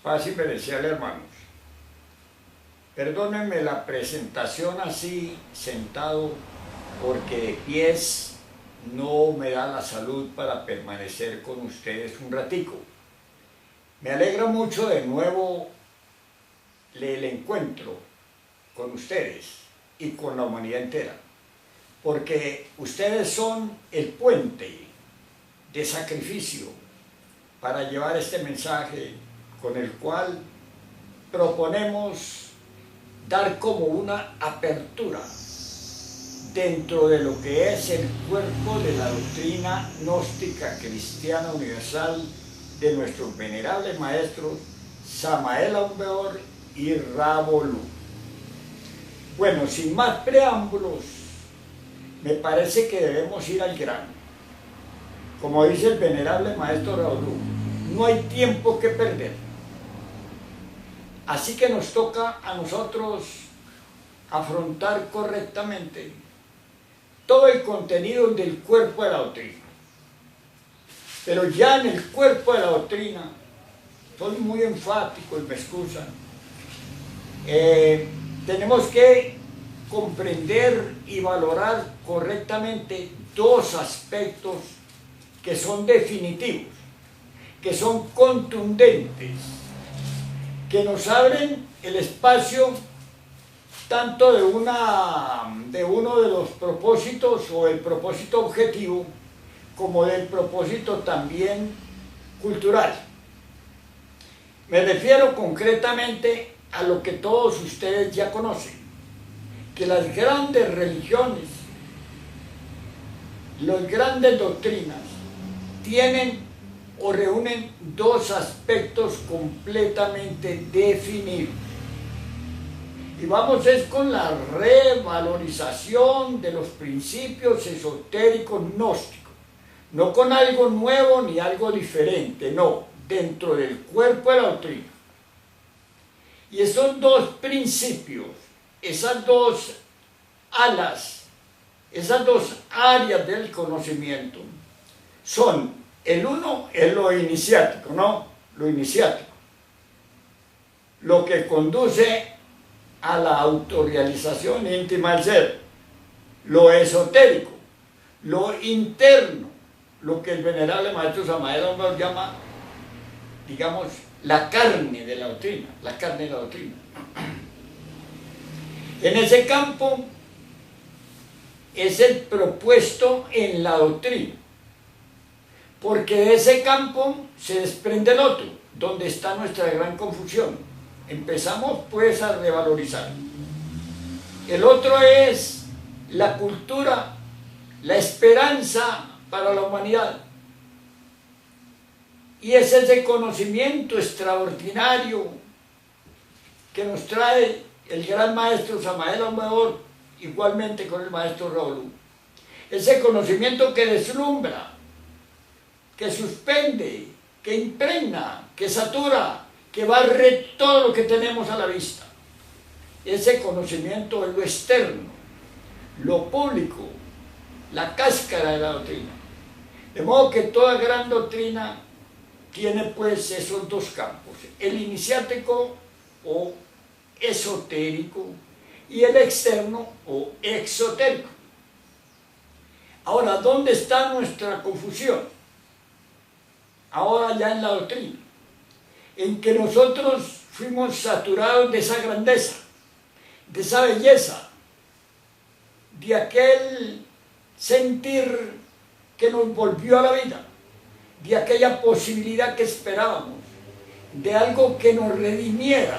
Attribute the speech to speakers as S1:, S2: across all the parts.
S1: Paz y bendiciones, hermanos. Perdónenme la presentación así, sentado, porque de pies no me da la salud para permanecer con ustedes un ratico. Me alegra mucho de nuevo el encuentro con ustedes y con la humanidad entera, porque ustedes son el puente de sacrificio para llevar este mensaje con el cual proponemos dar como una apertura dentro de lo que es el cuerpo de la doctrina gnóstica cristiana universal de nuestros venerables maestros Samael Aun Weor y Ra Bolu. Bueno, sin más preámbulos, me parece que debemos ir al grano. Como dice el venerable maestro Ra Bolu, no hay tiempo que perder. Así que nos toca a nosotros afrontar correctamente todo el contenido del cuerpo de la doctrina. Pero ya en el cuerpo de la doctrina, soy muy enfático y me excusan, tenemos que comprender y valorar correctamente dos aspectos que son definitivos, que son contundentes, que nos abren el espacio tanto de uno de los propósitos o el propósito objetivo, como del propósito también cultural. Me refiero concretamente a lo que todos ustedes ya conocen, que las grandes religiones, las grandes doctrinas, tienen o reúnen dos aspectos completamente definidos. Y vamos es con la revalorización de los principios esotéricos gnósticos, no con algo nuevo ni algo diferente, no, dentro del cuerpo de la doctrina. Y esos dos principios, esas dos alas, esas dos áreas del conocimiento, son: el uno es lo iniciático, ¿no? Lo iniciático, lo que conduce a la autorrealización íntima del ser; lo esotérico, lo interno, lo que el venerable maestro Samael Aun Weor llama, digamos, la carne de la doctrina, la carne de la doctrina. En ese campo es el propuesto en la doctrina, porque de ese campo se desprende el otro, donde está nuestra gran confusión. Empezamos pues a revalorizar. El otro es la cultura, la esperanza para la humanidad. Y es ese conocimiento extraordinario que nos trae el gran maestro Samael Aun Weor, igualmente con el maestro Ra Bolu. Ese conocimiento que deslumbra, que suspende, que impregna, que satura, que barre todo lo que tenemos a la vista. Ese conocimiento es lo externo, lo público, la cáscara de la doctrina. De modo que toda gran doctrina tiene pues esos dos campos: el iniciático o esotérico y el externo o exotérico. Ahora, ¿dónde está nuestra confusión? Ahora ya en la doctrina, en que nosotros fuimos saturados de esa grandeza, de esa belleza, de aquel sentir que nos volvió a la vida, de aquella posibilidad que esperábamos, de algo que nos redimiera,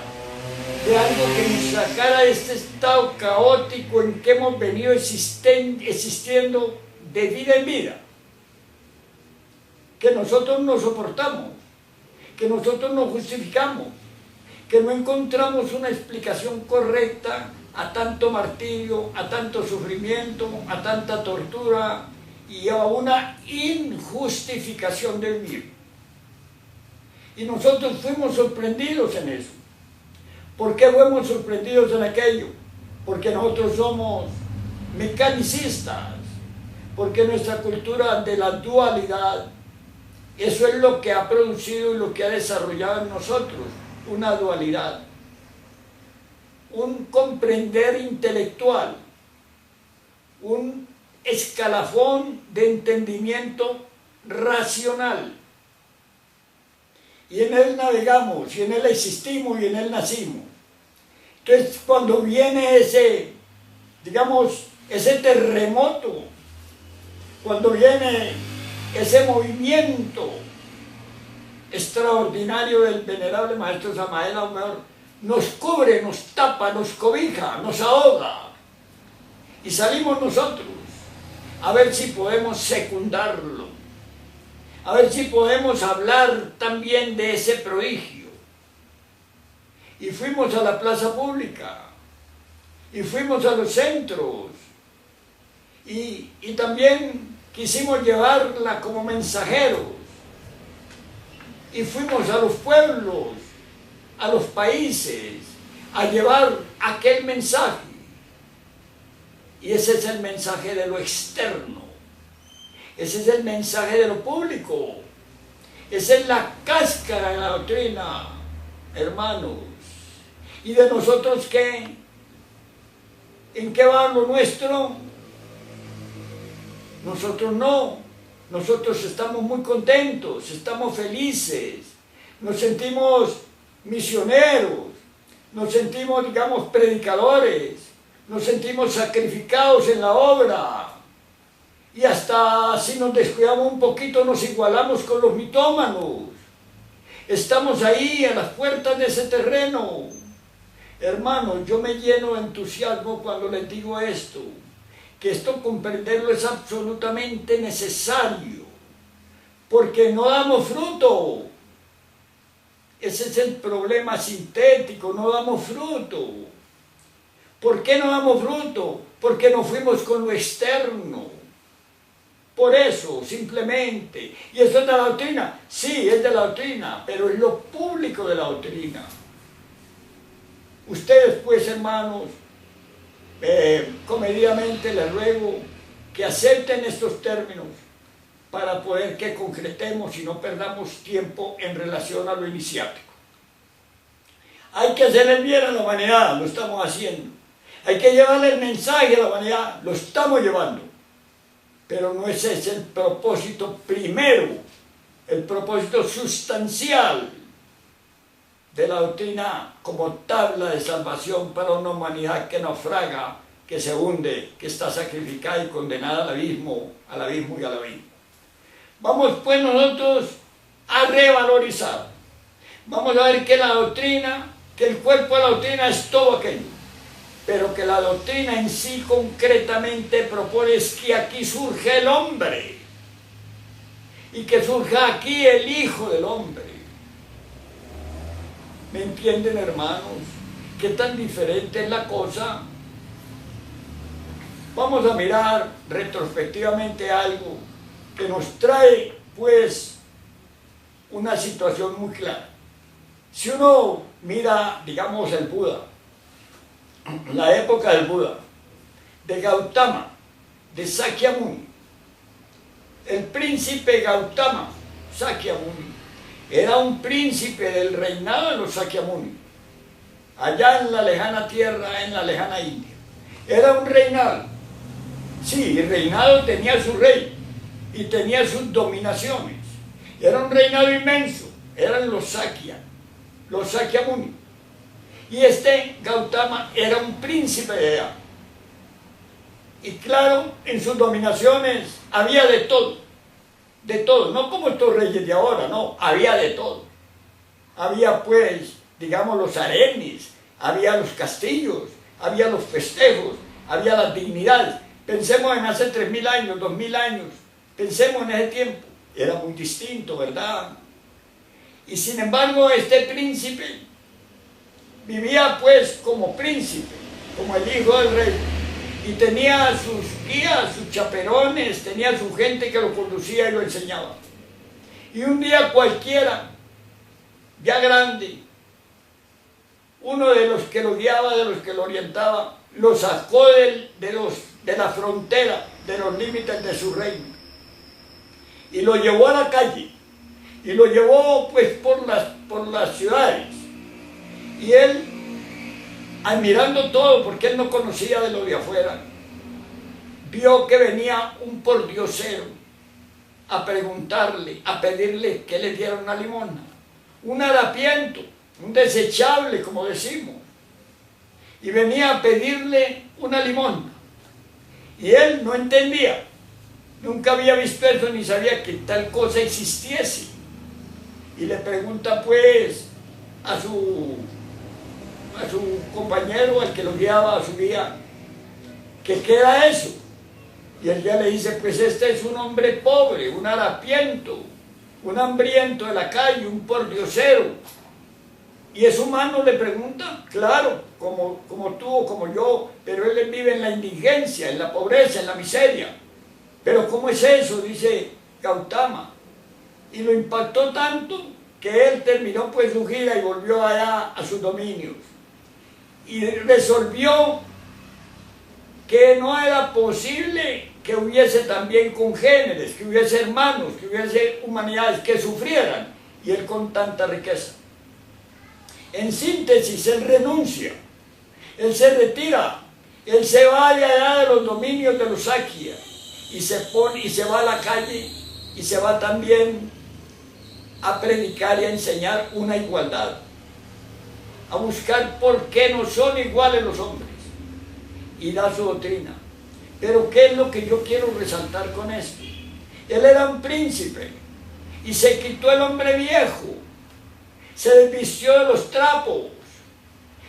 S1: de algo que nos sacara de este estado caótico en que hemos venido existiendo de vida en vida, que nosotros no soportamos, que nosotros no justificamos, que no encontramos una explicación correcta a tanto martirio, a tanto sufrimiento, a tanta tortura y a una injustificación del vivir. Y nosotros fuimos sorprendidos en eso. ¿Por qué fuimos sorprendidos en aquello? Porque nosotros somos mecanicistas, porque nuestra cultura de la dualidad, eso es lo que ha producido y lo que ha desarrollado en nosotros una dualidad, un comprender intelectual, un escalafón de entendimiento racional. Y en él navegamos, y en él existimos, y en él nacimos. Entonces, cuando viene ese, digamos, ese terremoto, cuando viene ese movimiento extraordinario del venerable Maestro Samael Aumeor, nos cubre, nos tapa, nos cobija, nos ahoga. Y salimos nosotros a ver si podemos secundarlo, a ver si podemos hablar también de ese prodigio. Y fuimos a la plaza pública, y fuimos a los centros, y también quisimos llevarla como mensajeros, y fuimos a los pueblos, a los países, a llevar aquel mensaje. Y ese es el mensaje de lo externo, ese es el mensaje de lo público, esa es la cáscara de la doctrina, hermanos. ¿Y de nosotros qué? ¿En qué va lo nuestro? Nosotros no, nosotros estamos muy contentos, estamos felices, nos sentimos misioneros, nos sentimos, digamos, predicadores, nos sentimos sacrificados en la obra, y hasta si nos descuidamos un poquito nos igualamos con los mitómanos. Estamos ahí a las puertas de ese terreno. Hermanos, yo me lleno de entusiasmo cuando les digo esto, que esto comprenderlo es absolutamente necesario, porque no damos fruto. Ese es el problema sintético, no damos fruto. ¿Por qué no damos fruto? Porque no fuimos con lo externo. Por eso, simplemente. ¿Y eso es de la doctrina? Sí, es de la doctrina, pero es lo público de la doctrina. Ustedes, pues, hermanos, comedidamente les ruego que acepten estos términos para poder que concretemos y no perdamos tiempo en relación a lo iniciático. Hay que hacer el bien a la humanidad, lo estamos haciendo. Hay que llevarle el mensaje a la humanidad, lo estamos llevando. Pero no ese es el propósito primero, el propósito sustancial de la doctrina como tabla de salvación para una humanidad que naufraga, que se hunde, que está sacrificada y condenada al abismo y al abismo. Vamos pues nosotros a revalorizar. Vamos a ver que la doctrina, que el cuerpo de la doctrina es todo aquello, pero que la doctrina en sí concretamente propone es que aquí surge el hombre, y que surja aquí el Hijo del Hombre. ¿Me entienden, hermanos? ¿Qué tan diferente es la cosa? Vamos a mirar retrospectivamente algo que nos trae, pues, una situación muy clara. Si uno mira, digamos, el Buda, la época del Buda, de Gautama, de Sakyamuni, el príncipe Gautama, Sakyamuni, era un príncipe del reinado de los Sakyamuni, allá en la lejana tierra, en la lejana India. Era un reinado. Sí, el reinado tenía su rey y tenía sus dominaciones. Era un reinado inmenso, eran los Sakyamuni. Y este Gautama era un príncipe de allá. Y claro, en sus dominaciones había de todo, no como estos reyes de ahora, no, había de todo. Había pues, digamos, los harenes, había los castillos, había los festejos, había las dignidades. Pensemos en hace 3000 años, 2000 años, pensemos en ese tiempo, era muy distinto, ¿verdad? Y sin embargo, este príncipe vivía pues como príncipe, como el hijo del rey, y tenía sus guías, sus chaperones, tenía su gente que lo conducía y lo enseñaba. Y un día cualquiera, ya grande, uno de los que lo guiaba, de los que lo orientaba, lo sacó de la frontera, de los límites de su reino, y lo llevó a la calle, y lo llevó pues por las ciudades, Y él, admirando todo, porque él no conocía de lo de afuera, vio que venía un pordiosero a preguntarle, a pedirle que le diera una limosna, un harapiento, un desechable, como decimos, y venía a pedirle una limosna. Y él no entendía, nunca había visto eso ni sabía que tal cosa existiese. Y le pregunta pues a su compañero, al que lo guiaba a su guía, que qué era eso. Y él ya le dice, pues este es un hombre pobre, un harapiento, un hambriento de la calle, un pordiosero. ¿Y es humano?, le pregunta. Claro, como tú o como yo, pero él vive en la indigencia, en la pobreza, en la miseria. Pero ¿cómo es eso?, dice Gautama. Y lo impactó tanto que él terminó pues su gira y volvió allá a sus dominios. Y resolvió que no era posible que hubiese también congéneres, que hubiese hermanos, que hubiese humanidades que sufrieran, y él con tanta riqueza. En síntesis, él renuncia, él se retira, él se va de allá de los dominios de los Sakya y se va a la calle y se va también a predicar y a enseñar una igualdad, a buscar por qué no son iguales los hombres, y da su doctrina. Pero ¿qué es lo que yo quiero resaltar con esto? Él era un príncipe y se quitó el hombre viejo, se desvistió de los trapos,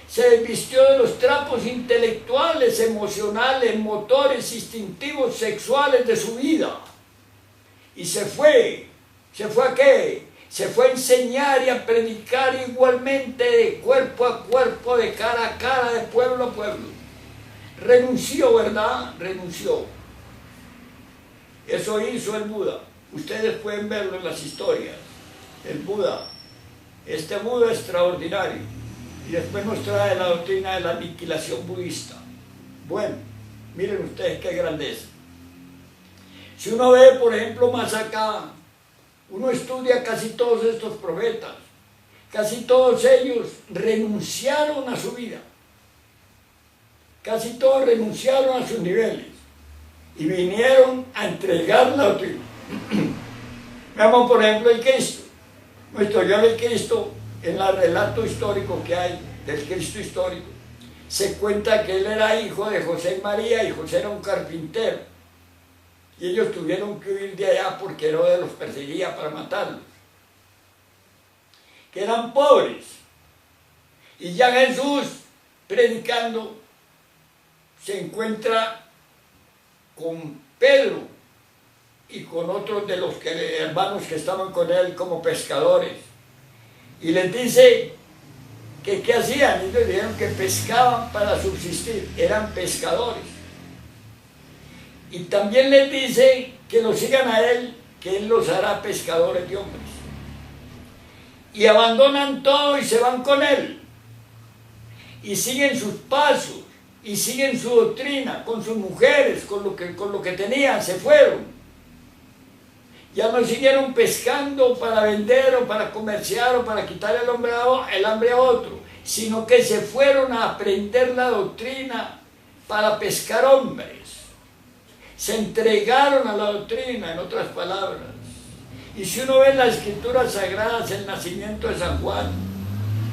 S1: se desvistió de los trapos intelectuales, emocionales, motores, instintivos, sexuales de su vida, y se fue ¿a qué? Se fue a enseñar y a predicar igualmente, de cuerpo a cuerpo, de cara a cara, de pueblo a pueblo. Renunció, ¿verdad? Renunció. Eso hizo el Buda. Ustedes pueden verlo en las historias. El Buda, este Buda extraordinario. Y después nos trae la doctrina de la aniquilación budista. Bueno, miren ustedes qué grandeza. Si uno ve, por ejemplo, más acá, uno estudia casi todos estos profetas. Casi todos ellos renunciaron a su vida. Casi todos renunciaron a sus niveles y vinieron a entregar la doctrina. Veamos, por ejemplo, el Cristo. Nuestro Señor el Cristo, en el relato histórico que hay del Cristo histórico, se cuenta que él era hijo de José y María, y José era un carpintero. Y ellos tuvieron que huir de allá porque Herodes los perseguía para matarlos. Que eran pobres. Y ya Jesús, predicando, se encuentra con Pedro y con otros de los hermanos que estaban con él como pescadores, y les dice que qué hacían. Y ellos dijeron que pescaban para subsistir, eran pescadores. Y también les dice que lo sigan a él, que él los hará pescadores de hombres. Y abandonan todo y se van con él y siguen sus pasos y siguen su doctrina, con sus mujeres, con lo que tenían, se fueron. Ya no siguieron pescando para vender o para comerciar o para quitar el hambre a otro, sino que se fueron a aprender la doctrina para pescar hombres. Se entregaron a la doctrina, en otras palabras. Y si uno ve en las escrituras sagradas el nacimiento de San Juan,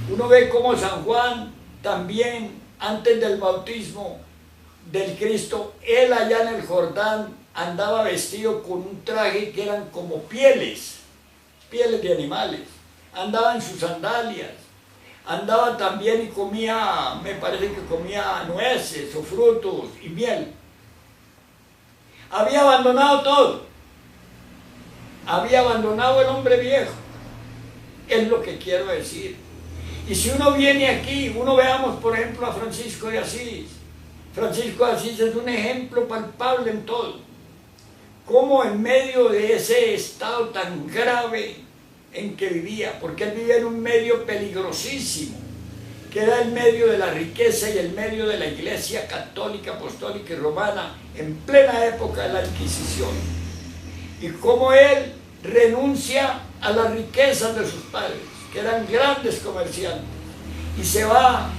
S1: uno ve cómo San Juan también, antes del bautismo del Cristo, él allá en el Jordán andaba vestido con un traje que eran como pieles de animales. Andaba en sus sandalias, andaba también y comía, me parece que comía nueces o frutos y miel. Había abandonado todo, había abandonado el hombre viejo, es lo que quiero decir. Y si uno viene aquí, uno veamos por ejemplo a Francisco de Asís. Francisco de Asís es un ejemplo palpable en todo. Cómo en medio de ese estado tan grave en que vivía, porque él vivía en un medio peligrosísimo, que era el medio de la riqueza y el medio de la Iglesia católica, apostólica y romana, en plena época de la Inquisición. Y cómo él renuncia a las riquezas de sus padres, que eran grandes comerciantes, y se va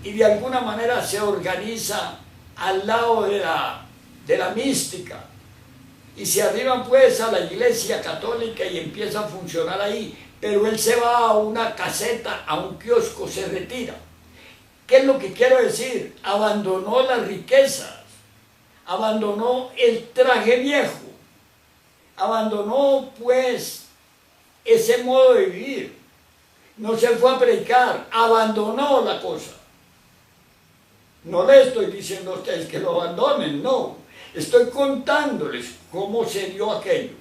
S1: y de alguna manera se organiza al lado de la mística y se arriba pues a la iglesia católica y empieza a funcionar ahí, pero él se va a una caseta, a un kiosco, se retira. ¿Qué es lo que quiero decir? Abandonó las riquezas, abandonó el traje viejo, abandonó pues ese modo de vivir, no se fue a predicar, abandonó la cosa. No le estoy diciendo a ustedes que lo abandonen, no, estoy contándoles cómo se dio aquello.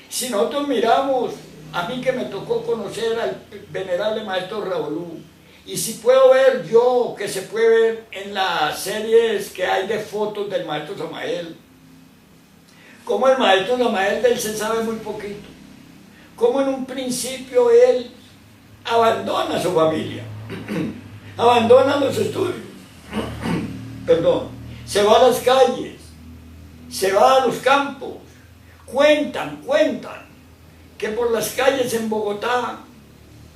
S1: Si nosotros miramos, a mí que me tocó conocer al venerable maestro Raulú, y si puedo ver yo, que se puede ver en las series que hay de fotos del maestro Samael, como el maestro Samael de él se sabe muy poquito, como en un principio él abandona a su familia, abandona los estudios, perdón, se va a las calles, se va a los campos, cuentan que por las calles en Bogotá,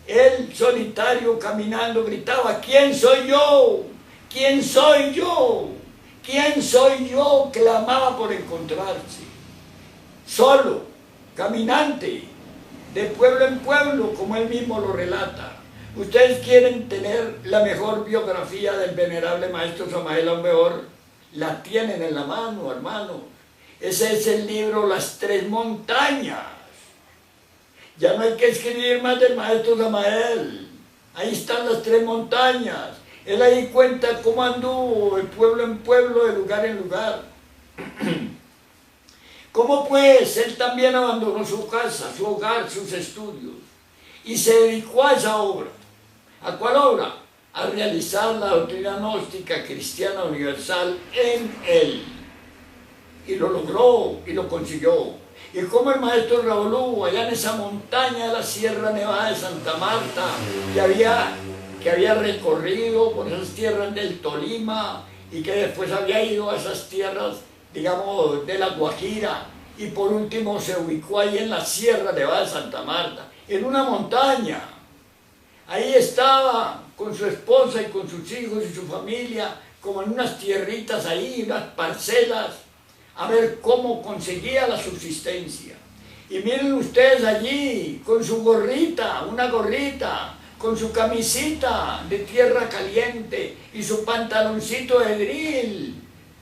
S1: él solitario caminando gritaba: ¿quién soy yo? ¿Quién soy yo? ¿Quién soy yo? Clamaba por encontrarse, solo, caminante, de pueblo en pueblo, como él mismo lo relata. Ustedes quieren tener la mejor biografía del venerable maestro Samael, a lo mejor la tienen en la mano, hermano. Ese es el libro Las Tres Montañas. Ya no hay que escribir más del maestro Samael. Ahí están las tres montañas. Él ahí cuenta cómo anduvo de pueblo en pueblo, de lugar en lugar. Cómo pues él también abandonó su casa, su hogar, sus estudios, y se dedicó a esa obra. ¿A cuál obra? A realizar la doctrina gnóstica cristiana universal en él. Y lo logró y lo consiguió. Y como el maestro Raulú, allá en esa montaña de la Sierra Nevada de Santa Marta, que había recorrido por esas tierras del Tolima y que después había ido a esas tierras, digamos, de la Guajira, y por último se ubicó ahí en la Sierra Nevada de Santa Marta, en una montaña. Ahí estaba con su esposa y con sus hijos y su familia, como en unas tierritas ahí, unas parcelas, a ver cómo conseguía la subsistencia. Y miren ustedes allí, con su gorrita, una gorrita, con su camisita de tierra caliente y su pantaloncito de drill.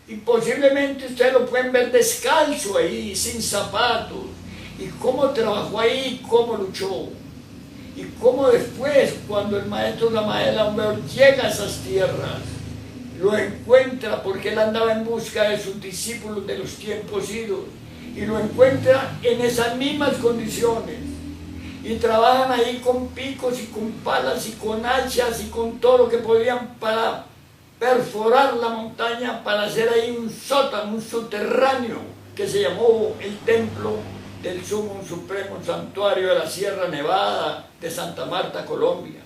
S1: Y posiblemente ustedes lo pueden ver descalzo ahí, sin zapatos. Y cómo trabajó ahí, cómo luchó. Y cómo después, cuando el maestro Samael llega a esas tierras, lo encuentra, porque él andaba en busca de sus discípulos de los tiempos idos, y lo encuentra en esas mismas condiciones, y trabajan ahí con picos y con palas y con hachas y con todo lo que podían para perforar la montaña, para hacer ahí un sótano, un subterráneo, que se llamó el templo del Sumo Supremo Santuario de la Sierra Nevada de Santa Marta, Colombia.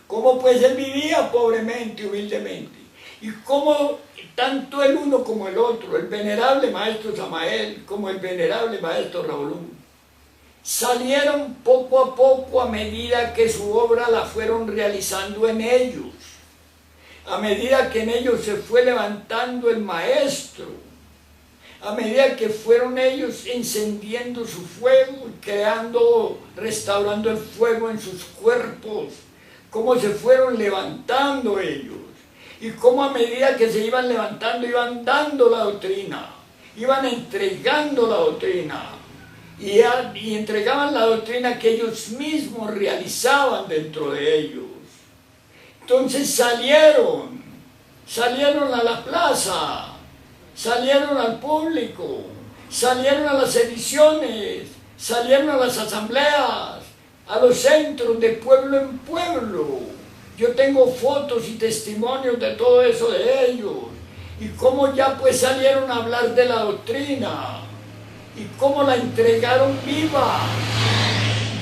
S1: Cómo pues él vivía pobremente, humildemente, y cómo tanto el uno como el otro, el venerable maestro Samael como el venerable maestro Raulú, salieron poco a poco a medida que su obra la fueron realizando en ellos, a medida que en ellos se fue levantando el maestro, a medida que fueron ellos encendiendo su fuego y creando, restaurando el fuego en sus cuerpos, cómo se fueron levantando ellos, y cómo a medida que se iban levantando iban dando la doctrina, iban entregando la doctrina, y entregaban la doctrina que ellos mismos realizaban dentro de ellos. Entonces salieron a la plaza, salieron al público, salieron a las ediciones, salieron a las asambleas, a los centros de pueblo en pueblo. Yo tengo fotos y testimonios de todo eso de ellos, y cómo ya pues salieron a hablar de la doctrina, y cómo la entregaron viva.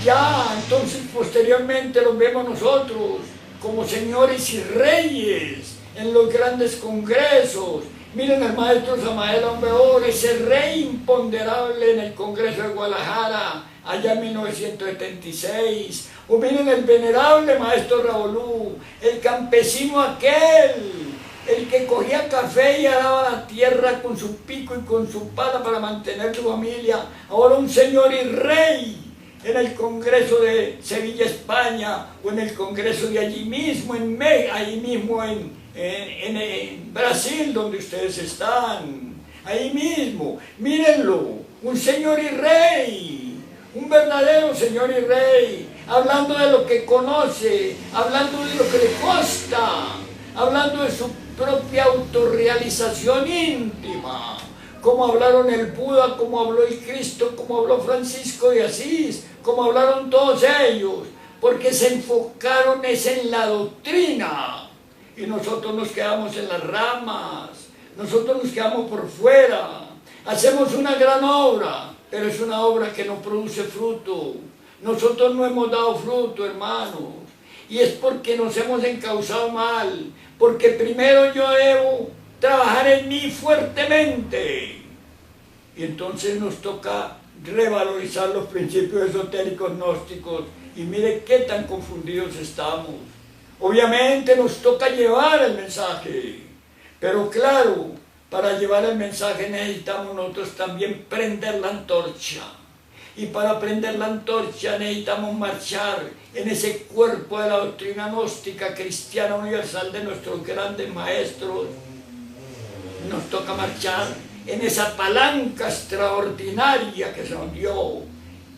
S1: Ya, entonces posteriormente los vemos nosotros como señores y reyes en los grandes congresos. Miren al maestro Samael Aumbeor, ese rey imponderable en el Congreso de Guadalajara, allá en 1976, O miren el venerable maestro Ravolú, el campesino aquel, el que cogía café y araba la tierra con su pico y con su pala para mantener su familia. Ahora un señor y rey en el Congreso de Sevilla, España, o en el Congreso de allí mismo, en Brasil, donde ustedes están. Ahí mismo, mírenlo, un señor y rey, un verdadero señor y rey, hablando de lo que conoce, hablando de lo que le consta, hablando de su propia autorrealización íntima, como hablaron el Buda, como habló el Cristo, como habló Francisco de Asís, como hablaron todos ellos, porque se enfocaron en la doctrina, y nosotros nos quedamos en las ramas, nosotros nos quedamos por fuera, hacemos una gran obra, pero es una obra que no produce fruto. Nosotros no hemos dado fruto, hermanos, y es porque nos hemos encauzado mal, porque primero yo debo trabajar en mí fuertemente, y entonces nos toca revalorizar los principios esotéricos gnósticos, y mire qué tan confundidos estamos. Obviamente nos toca llevar el mensaje, pero claro, para llevar el mensaje necesitamos nosotros también prender la antorcha. Y para prender la antorcha necesitamos marchar en ese cuerpo de la doctrina gnóstica cristiana universal de nuestros grandes maestros. Nos toca marchar en esa palanca extraordinaria que se nos dio,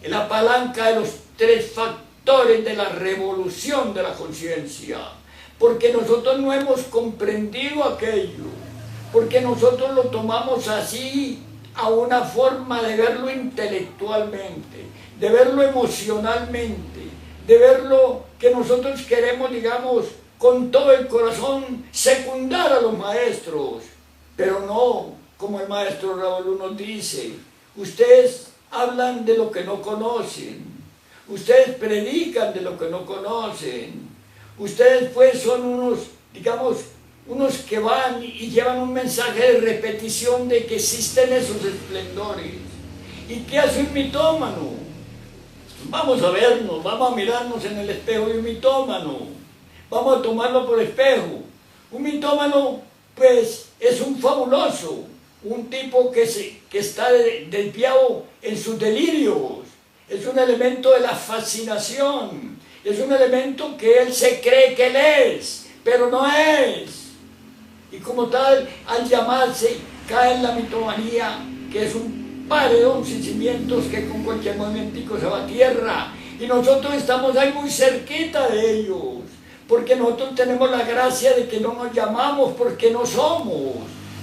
S1: en la palanca de los 3 factores de la revolución de la conciencia, porque nosotros no hemos comprendido aquello, porque nosotros lo tomamos así, a una forma de verlo intelectualmente, de verlo emocionalmente, de verlo que nosotros queremos, digamos, con todo el corazón, secundar a los maestros, pero no, como el maestro Ravolú nos dice, ustedes hablan de lo que no conocen, ustedes predican de lo que no conocen, ustedes pues son unos, digamos, unos que van y llevan un mensaje de repetición de que existen esos esplendores. ¿Y qué hace un mitómano? Vamos a vernos, vamos a mirarnos en el espejo de un mitómano, vamos a tomarlo por espejo. Un mitómano, pues, es un fabuloso, un tipo que está desviado en sus delirios, es un elemento de la fascinación, es un elemento que él se cree que él es, pero no es. Y como tal, al llamarse, cae en la mitomanía, que es un paredón sin cimientos que con cualquier movimiento se va a tierra. Y nosotros estamos ahí muy cerquita de ellos, porque nosotros tenemos la gracia de que no nos llamamos porque no somos.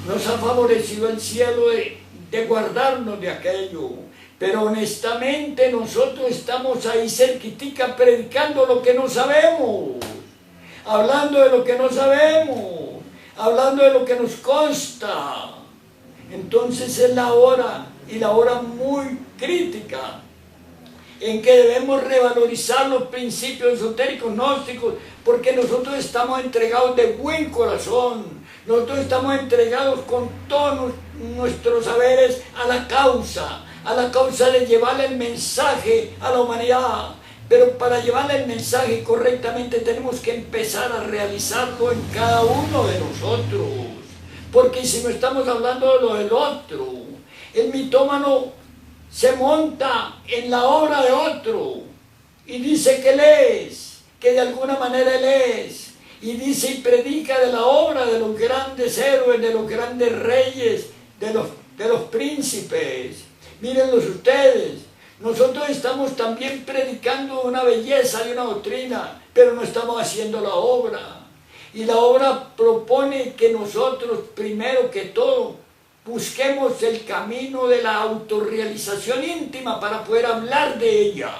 S1: Nos ha favorecido el cielo de guardarnos de aquello. Pero honestamente nosotros estamos ahí cerquitica predicando lo que no sabemos, hablando de lo que no sabemos, hablando de lo que nos consta. Entonces es la hora, y la hora muy crítica, en que debemos revalorizar los principios esotéricos gnósticos, porque nosotros estamos entregados de buen corazón, nosotros estamos entregados con todos nuestros saberes a la causa de llevar el mensaje a la humanidad. Pero para llevar el mensaje correctamente tenemos que empezar a realizarlo en cada uno de nosotros. Porque si no estamos hablando de lo del otro, el mitómano se monta en la obra de otro y dice que él es, que de alguna manera él es, y dice y predica de la obra de los grandes héroes, de los grandes reyes, de los príncipes. Mírenlos ustedes. Nosotros estamos también predicando una belleza y una doctrina, pero no estamos haciendo la obra. Y la obra propone que nosotros, primero que todo, busquemos el camino de la autorrealización íntima para poder hablar de ella.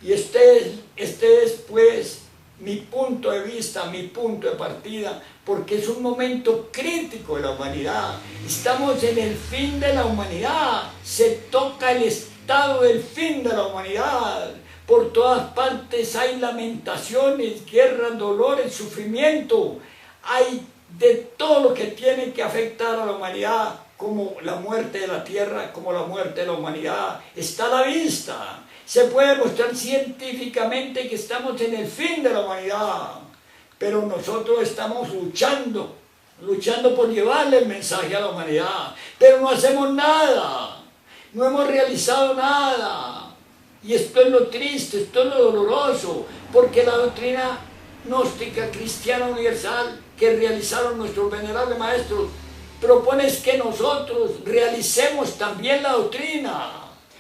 S1: Y este es pues mi punto de vista, mi punto de partida, porque es un momento crítico de la humanidad. Estamos en el fin de la humanidad, se toca el estado del fin de la humanidad. Por todas partes hay lamentaciones, guerras, dolores, sufrimiento. Hay de todo lo que tiene que afectar a la humanidad, como la muerte de la tierra, como la muerte de la humanidad. Está a la vista. Se puede demostrar científicamente que estamos en el fin de la humanidad, pero nosotros estamos luchando por llevarle el mensaje a la humanidad, pero no hacemos nada, no hemos realizado nada. Y esto es lo triste, esto es lo doloroso, porque la doctrina gnóstica cristiana universal que realizaron nuestros venerables maestros propone que nosotros realicemos también la doctrina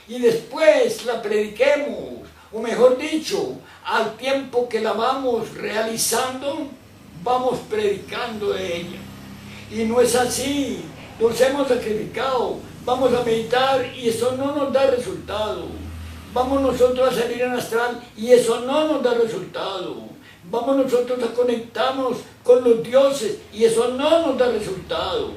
S1: y después la prediquemos, o mejor dicho, al tiempo que la vamos realizando, vamos predicando de ella. Y no es así, nos hemos sacrificado, vamos a meditar y eso no nos da resultado. Vamos nosotros a salir en astral y eso no nos da resultado. Vamos nosotros a conectarnos con los dioses y eso no nos da resultado.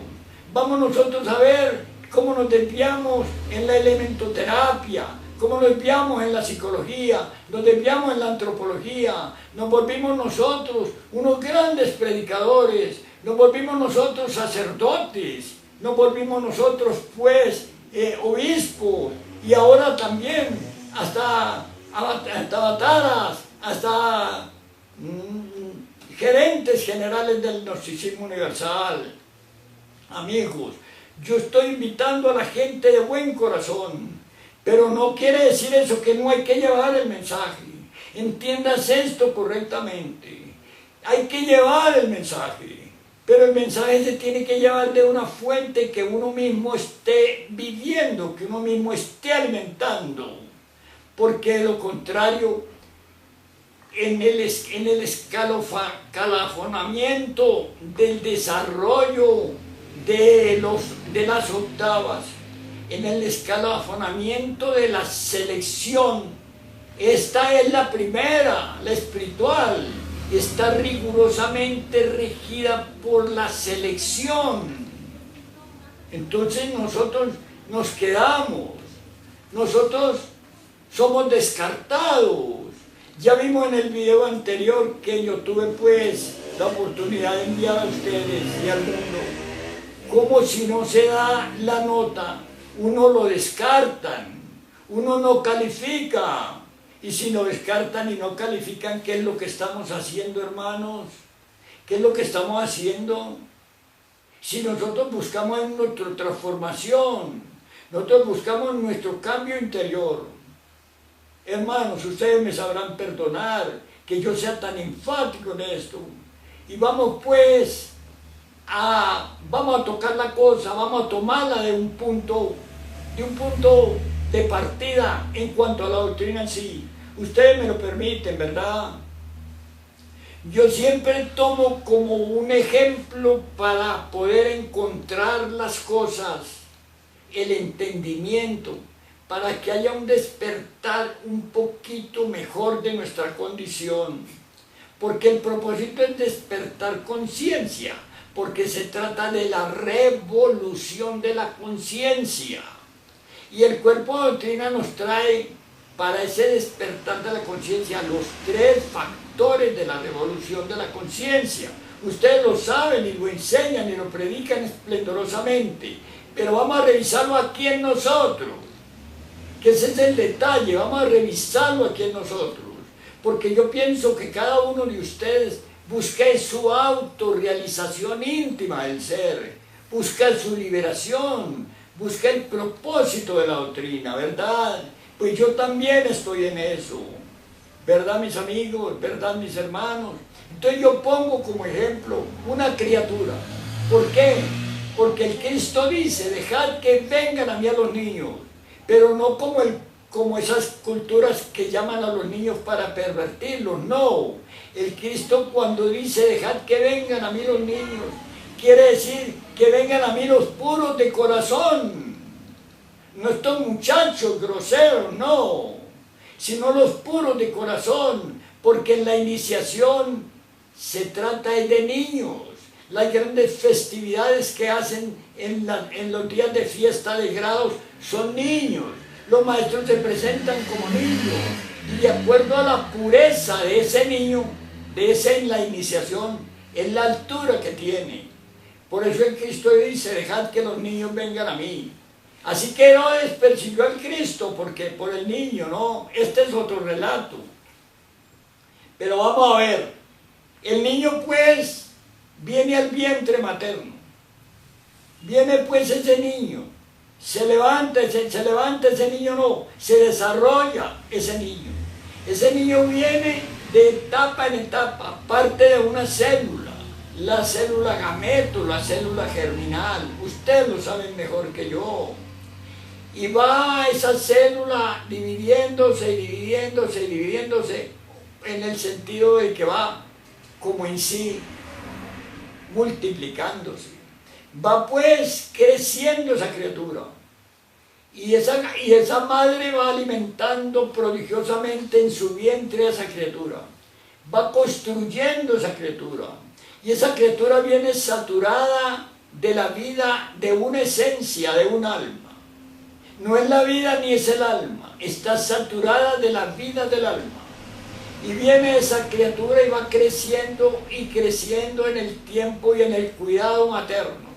S1: Vamos nosotros a ver cómo nos desviamos en la elementoterapia, cómo nos desviamos en la psicología, nos desviamos en la antropología, nos volvimos nosotros unos grandes predicadores, nos volvimos nosotros sacerdotes, nos volvimos nosotros pues obispos y ahora también hasta avataras, hasta gerentes generales del gnosticismo universal. Amigos, yo estoy invitando a la gente de buen corazón, pero no quiere decir eso que no hay que llevar el mensaje. Entiendas esto correctamente. Hay que llevar el mensaje, pero el mensaje se tiene que llevar de una fuente que uno mismo esté viviendo, que uno mismo esté alimentando, porque de lo contrario, en el escalafonamiento del desarrollo de las octavas, en el escalafonamiento de la selección, esta es la primera, la espiritual, está rigurosamente regida por la selección. Entonces nosotros nos quedamos, nosotros somos descartados. Ya vimos en el video anterior que yo tuve pues la oportunidad de enviar a ustedes y al mundo, como si no se da la nota, uno lo descartan, uno no califica. Y si nos descartan y no califican, ¿qué es lo que estamos haciendo, hermanos? ¿Qué es lo que estamos haciendo? Si nosotros buscamos en nuestra transformación, nosotros buscamos nuestro cambio interior. Hermanos, ustedes me sabrán perdonar que yo sea tan enfático en esto. Y vamos pues vamos a tocar la cosa, vamos a tomarla de un punto de partida en cuanto a la doctrina en sí. Ustedes me lo permiten, ¿verdad? Yo siempre tomo como un ejemplo para poder encontrar las cosas, el entendimiento, para que haya un despertar un poquito mejor de nuestra condición. Porque el propósito es despertar conciencia, porque se trata de la revolución de la conciencia. Y el cuerpo de doctrina nos trae para ese despertar de la conciencia los 3 factores de la revolución de la conciencia. Ustedes lo saben y lo enseñan y lo predican esplendorosamente, pero vamos a revisarlo aquí en nosotros, que ese es el detalle, vamos a revisarlo aquí en nosotros, porque yo pienso que cada uno de ustedes busca su autorrealización íntima del ser, busca su liberación, busca el propósito de la doctrina, ¿verdad? Pues yo también estoy en eso, ¿verdad, mis amigos? ¿Verdad, mis hermanos? Entonces yo pongo como ejemplo una criatura. ¿Por qué? Porque el Cristo dice, dejad que vengan a mí a los niños, pero no como esas culturas que llaman a los niños para pervertirlos, no. El Cristo cuando dice, dejad que vengan a mí los niños, quiere decir que vengan a mí los puros de corazón. No estos muchachos groseros, no, sino los puros de corazón, porque en la iniciación se trata de niños. Las grandes festividades que hacen en los días de fiesta de grados son niños. Los maestros se presentan como niños, y de acuerdo a la pureza de ese niño, de ese en la iniciación, es la altura que tiene. Por eso el Cristo dice, dejad que los niños vengan a mí. Así que Herodes persiguió al Cristo porque por el niño, ¿no? Este es otro relato. Pero vamos a ver, el niño pues viene al vientre materno. Viene pues ese niño, se levanta ese niño, no, se desarrolla ese niño. Ese niño viene de etapa en etapa, parte de una célula, la célula gameto, la célula germinal. Ustedes lo saben mejor que yo. Y va esa célula dividiéndose, en el sentido de que va como en sí multiplicándose. Va pues creciendo esa criatura. Y esa madre va alimentando prodigiosamente en su vientre a esa criatura. Va construyendo esa criatura. Y esa criatura viene saturada de la vida, de una esencia, de un alma. No es la vida ni es el alma, está saturada de la vida del alma. Y viene esa criatura y va creciendo y creciendo en el tiempo y en el cuidado materno.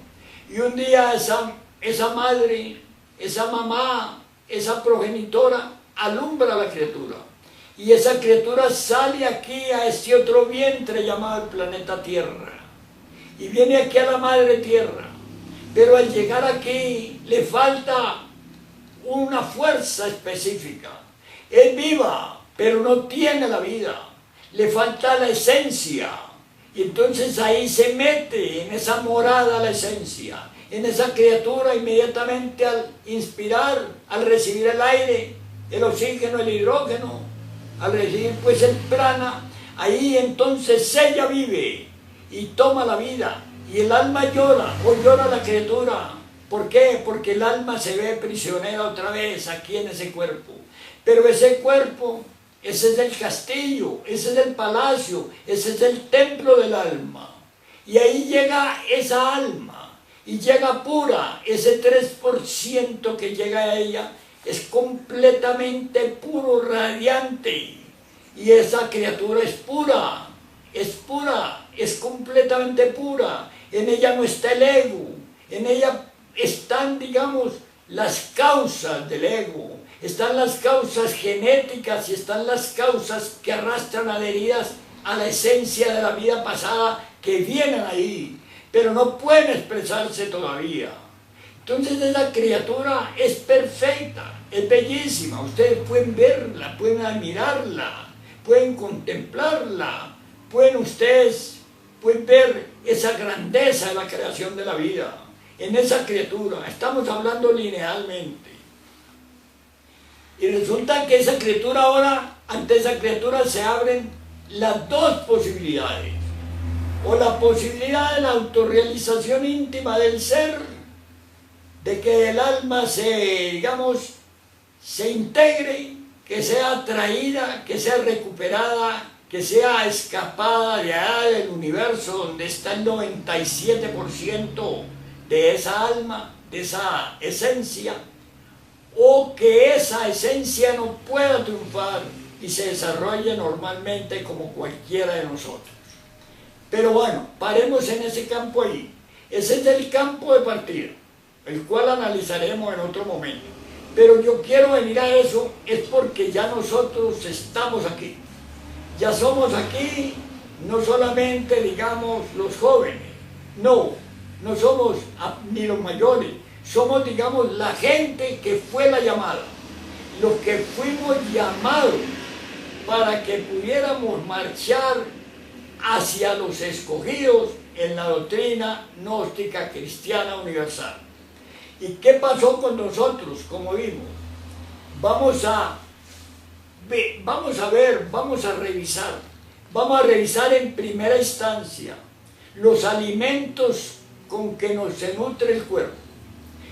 S1: Y un día esa madre, esa mamá, esa progenitora alumbra a la criatura. Y esa criatura sale aquí a este otro vientre llamado el planeta Tierra. Y viene aquí a la madre Tierra. Pero al llegar aquí le falta una fuerza específica. Es viva, pero no tiene la vida. Le falta la esencia. Y entonces ahí se mete en esa morada la esencia. En esa criatura inmediatamente al inspirar, al recibir el aire, el oxígeno, el hidrógeno, al recibir pues el prana, ahí entonces ella vive y toma la vida. Y el alma llora, o llora la criatura. ¿Por qué? Porque el alma se ve prisionera otra vez aquí en ese cuerpo. Pero ese cuerpo, ese es el castillo, ese es el palacio, ese es el templo del alma. Y ahí llega esa alma, y llega pura, ese 3% que llega a ella, es completamente puro, radiante. Y esa criatura es pura, es completamente pura. En ella no está el ego, en ella están, digamos, las causas del ego, están las causas genéticas y están las causas que arrastran adheridas a la esencia de la vida pasada que vienen ahí, pero no pueden expresarse todavía. Entonces esa criatura es perfecta, es bellísima, ustedes pueden verla, pueden admirarla, pueden contemplarla, pueden ver esa grandeza de la creación de la vida. En esa criatura, estamos hablando linealmente. Y resulta que esa criatura ahora, ante esa criatura se abren las dos posibilidades. O la posibilidad de la autorrealización íntima del ser, de que el alma se integre, que sea atraída, que sea recuperada, que sea escapada de allá del universo donde está el 97% de esa alma, de esa esencia, o que esa esencia no pueda triunfar y se desarrolle normalmente como cualquiera de nosotros. Pero bueno, paremos en ese campo ahí. Ese es el campo de partida, el cual analizaremos en otro momento. Pero yo quiero venir a eso, es porque ya nosotros estamos aquí. Ya somos aquí, no solamente, digamos, los jóvenes, no somos ni los mayores, somos, digamos, la gente que fue la llamada, los que fuimos llamados para que pudiéramos marchar hacia los escogidos en la doctrina gnóstica cristiana universal. ¿Y qué pasó con nosotros, como vimos? Vamos a revisar en primera instancia los alimentos con que se nutre el cuerpo.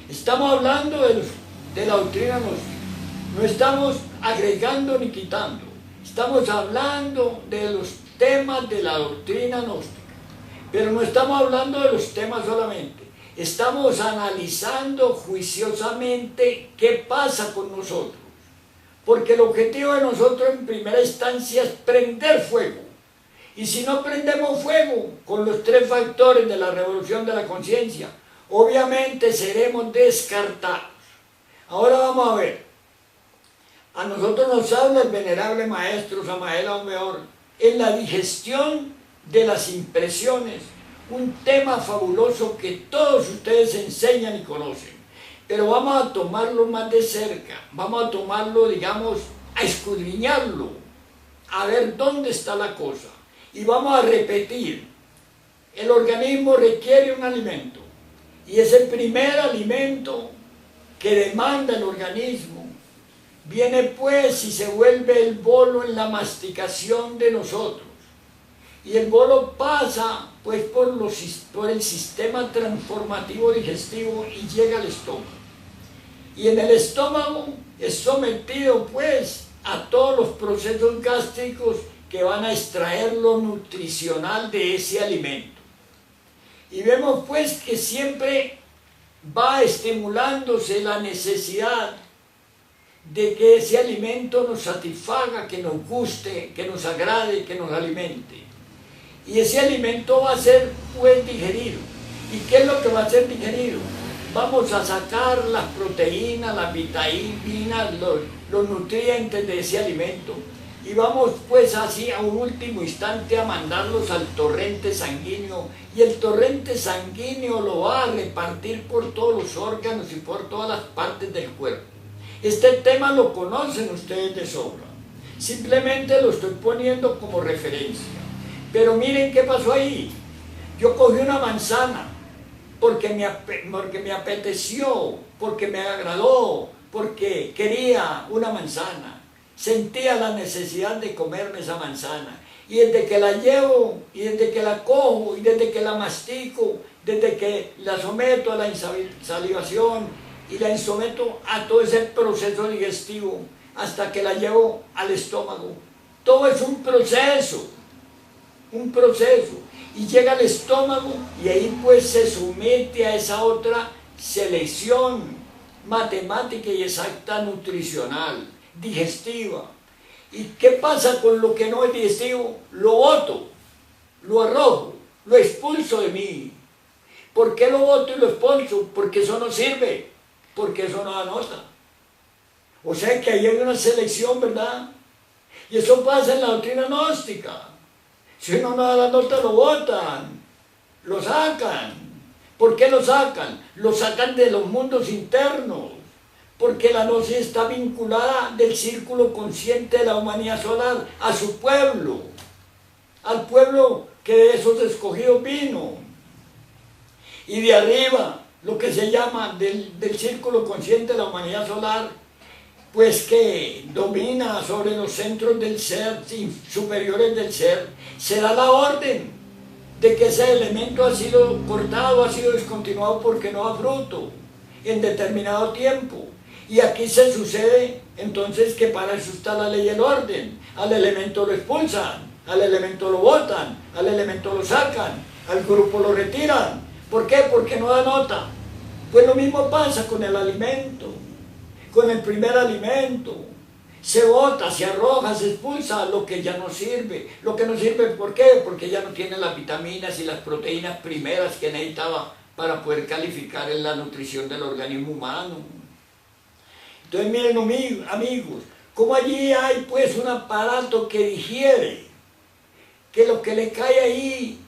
S1: Estamos hablando de la doctrina gnóstica, no estamos agregando ni quitando, estamos hablando de los temas de la doctrina gnóstica, pero no estamos hablando de los temas solamente, estamos analizando juiciosamente qué pasa con nosotros. Porque el objetivo de nosotros en primera instancia es prender fuego. Y si no prendemos fuego con los 3 factores de la revolución de la conciencia, obviamente seremos descartados. Ahora vamos a ver. A nosotros nos habla el venerable maestro Samael Aun Weor en la digestión de las impresiones, un tema fabuloso que todos ustedes enseñan y conocen, pero vamos a tomarlo más de cerca, vamos a tomarlo, digamos, a escudriñarlo, a ver dónde está la cosa, y vamos a repetir. El organismo requiere un alimento, y ese primer alimento que demanda el organismo viene pues y se vuelve el bolo en la masticación de nosotros. Y el bolo pasa pues por el sistema transformativo digestivo y llega al estómago. Y en el estómago es sometido pues a todos los procesos gástricos que van a extraer lo nutricional de ese alimento. Y vemos pues que siempre va estimulándose la necesidad de que ese alimento nos satisfaga, que nos guste, que nos agrade, que nos alimente. Y ese alimento va a ser pues digerido. ¿Y qué es lo que va a ser digerido? Vamos a sacar las proteínas, las vitaminas, los nutrientes de ese alimento y vamos pues así a un último instante a mandarlos al torrente sanguíneo, y el torrente sanguíneo lo va a repartir por todos los órganos y por todas las partes del cuerpo. Este tema lo conocen ustedes de sobra, simplemente lo estoy poniendo como referencia. Pero miren qué pasó ahí. Yo cogí una manzana porque me apeteció, porque me agradó, porque quería una manzana. Sentía la necesidad de comerme esa manzana. Y desde que la llevo, y desde que la cojo, y desde que la mastico, desde que la someto a la salivación y la someto a todo ese proceso digestivo, hasta que la llevo al estómago. Todo es un proceso. Y llega al estómago y ahí pues se somete a esa otra selección matemática y exacta nutricional, digestiva. ¿Y qué pasa con lo que no es digestivo? Lo boto, lo arrojo, lo expulso de mí. ¿Por qué lo boto y lo expulso? Porque eso no sirve, porque eso no da nota. O sea que ahí hay una selección, ¿verdad? Y eso pasa en la doctrina gnóstica. Si uno no da la nota, lo botan, lo sacan. ¿Por qué lo sacan? Lo sacan de los mundos internos, porque la gnosis está vinculada del círculo consciente de la humanidad solar a su pueblo, al pueblo que de esos escogidos vino. Y de arriba, lo que se llama del círculo consciente de la humanidad solar, pues que domina sobre los centros del ser, superiores del ser, será la orden de que ese elemento ha sido cortado, ha sido descontinuado porque no da fruto en determinado tiempo. Y aquí se sucede entonces que para eso está la ley y el orden. Al elemento lo expulsan, al elemento lo botan, al elemento lo sacan, al grupo lo retiran. ¿Por qué? Porque no da nota. Pues lo mismo pasa con el alimento. Con el primer alimento, se bota, se arroja, se expulsa lo que ya no sirve. Lo que no sirve, ¿por qué? Porque ya no tiene las vitaminas y las proteínas primeras que necesitaba para poder calificar en la nutrición del organismo humano. Entonces miren amigos, como allí hay pues un aparato que digiere, que lo que le cae ahí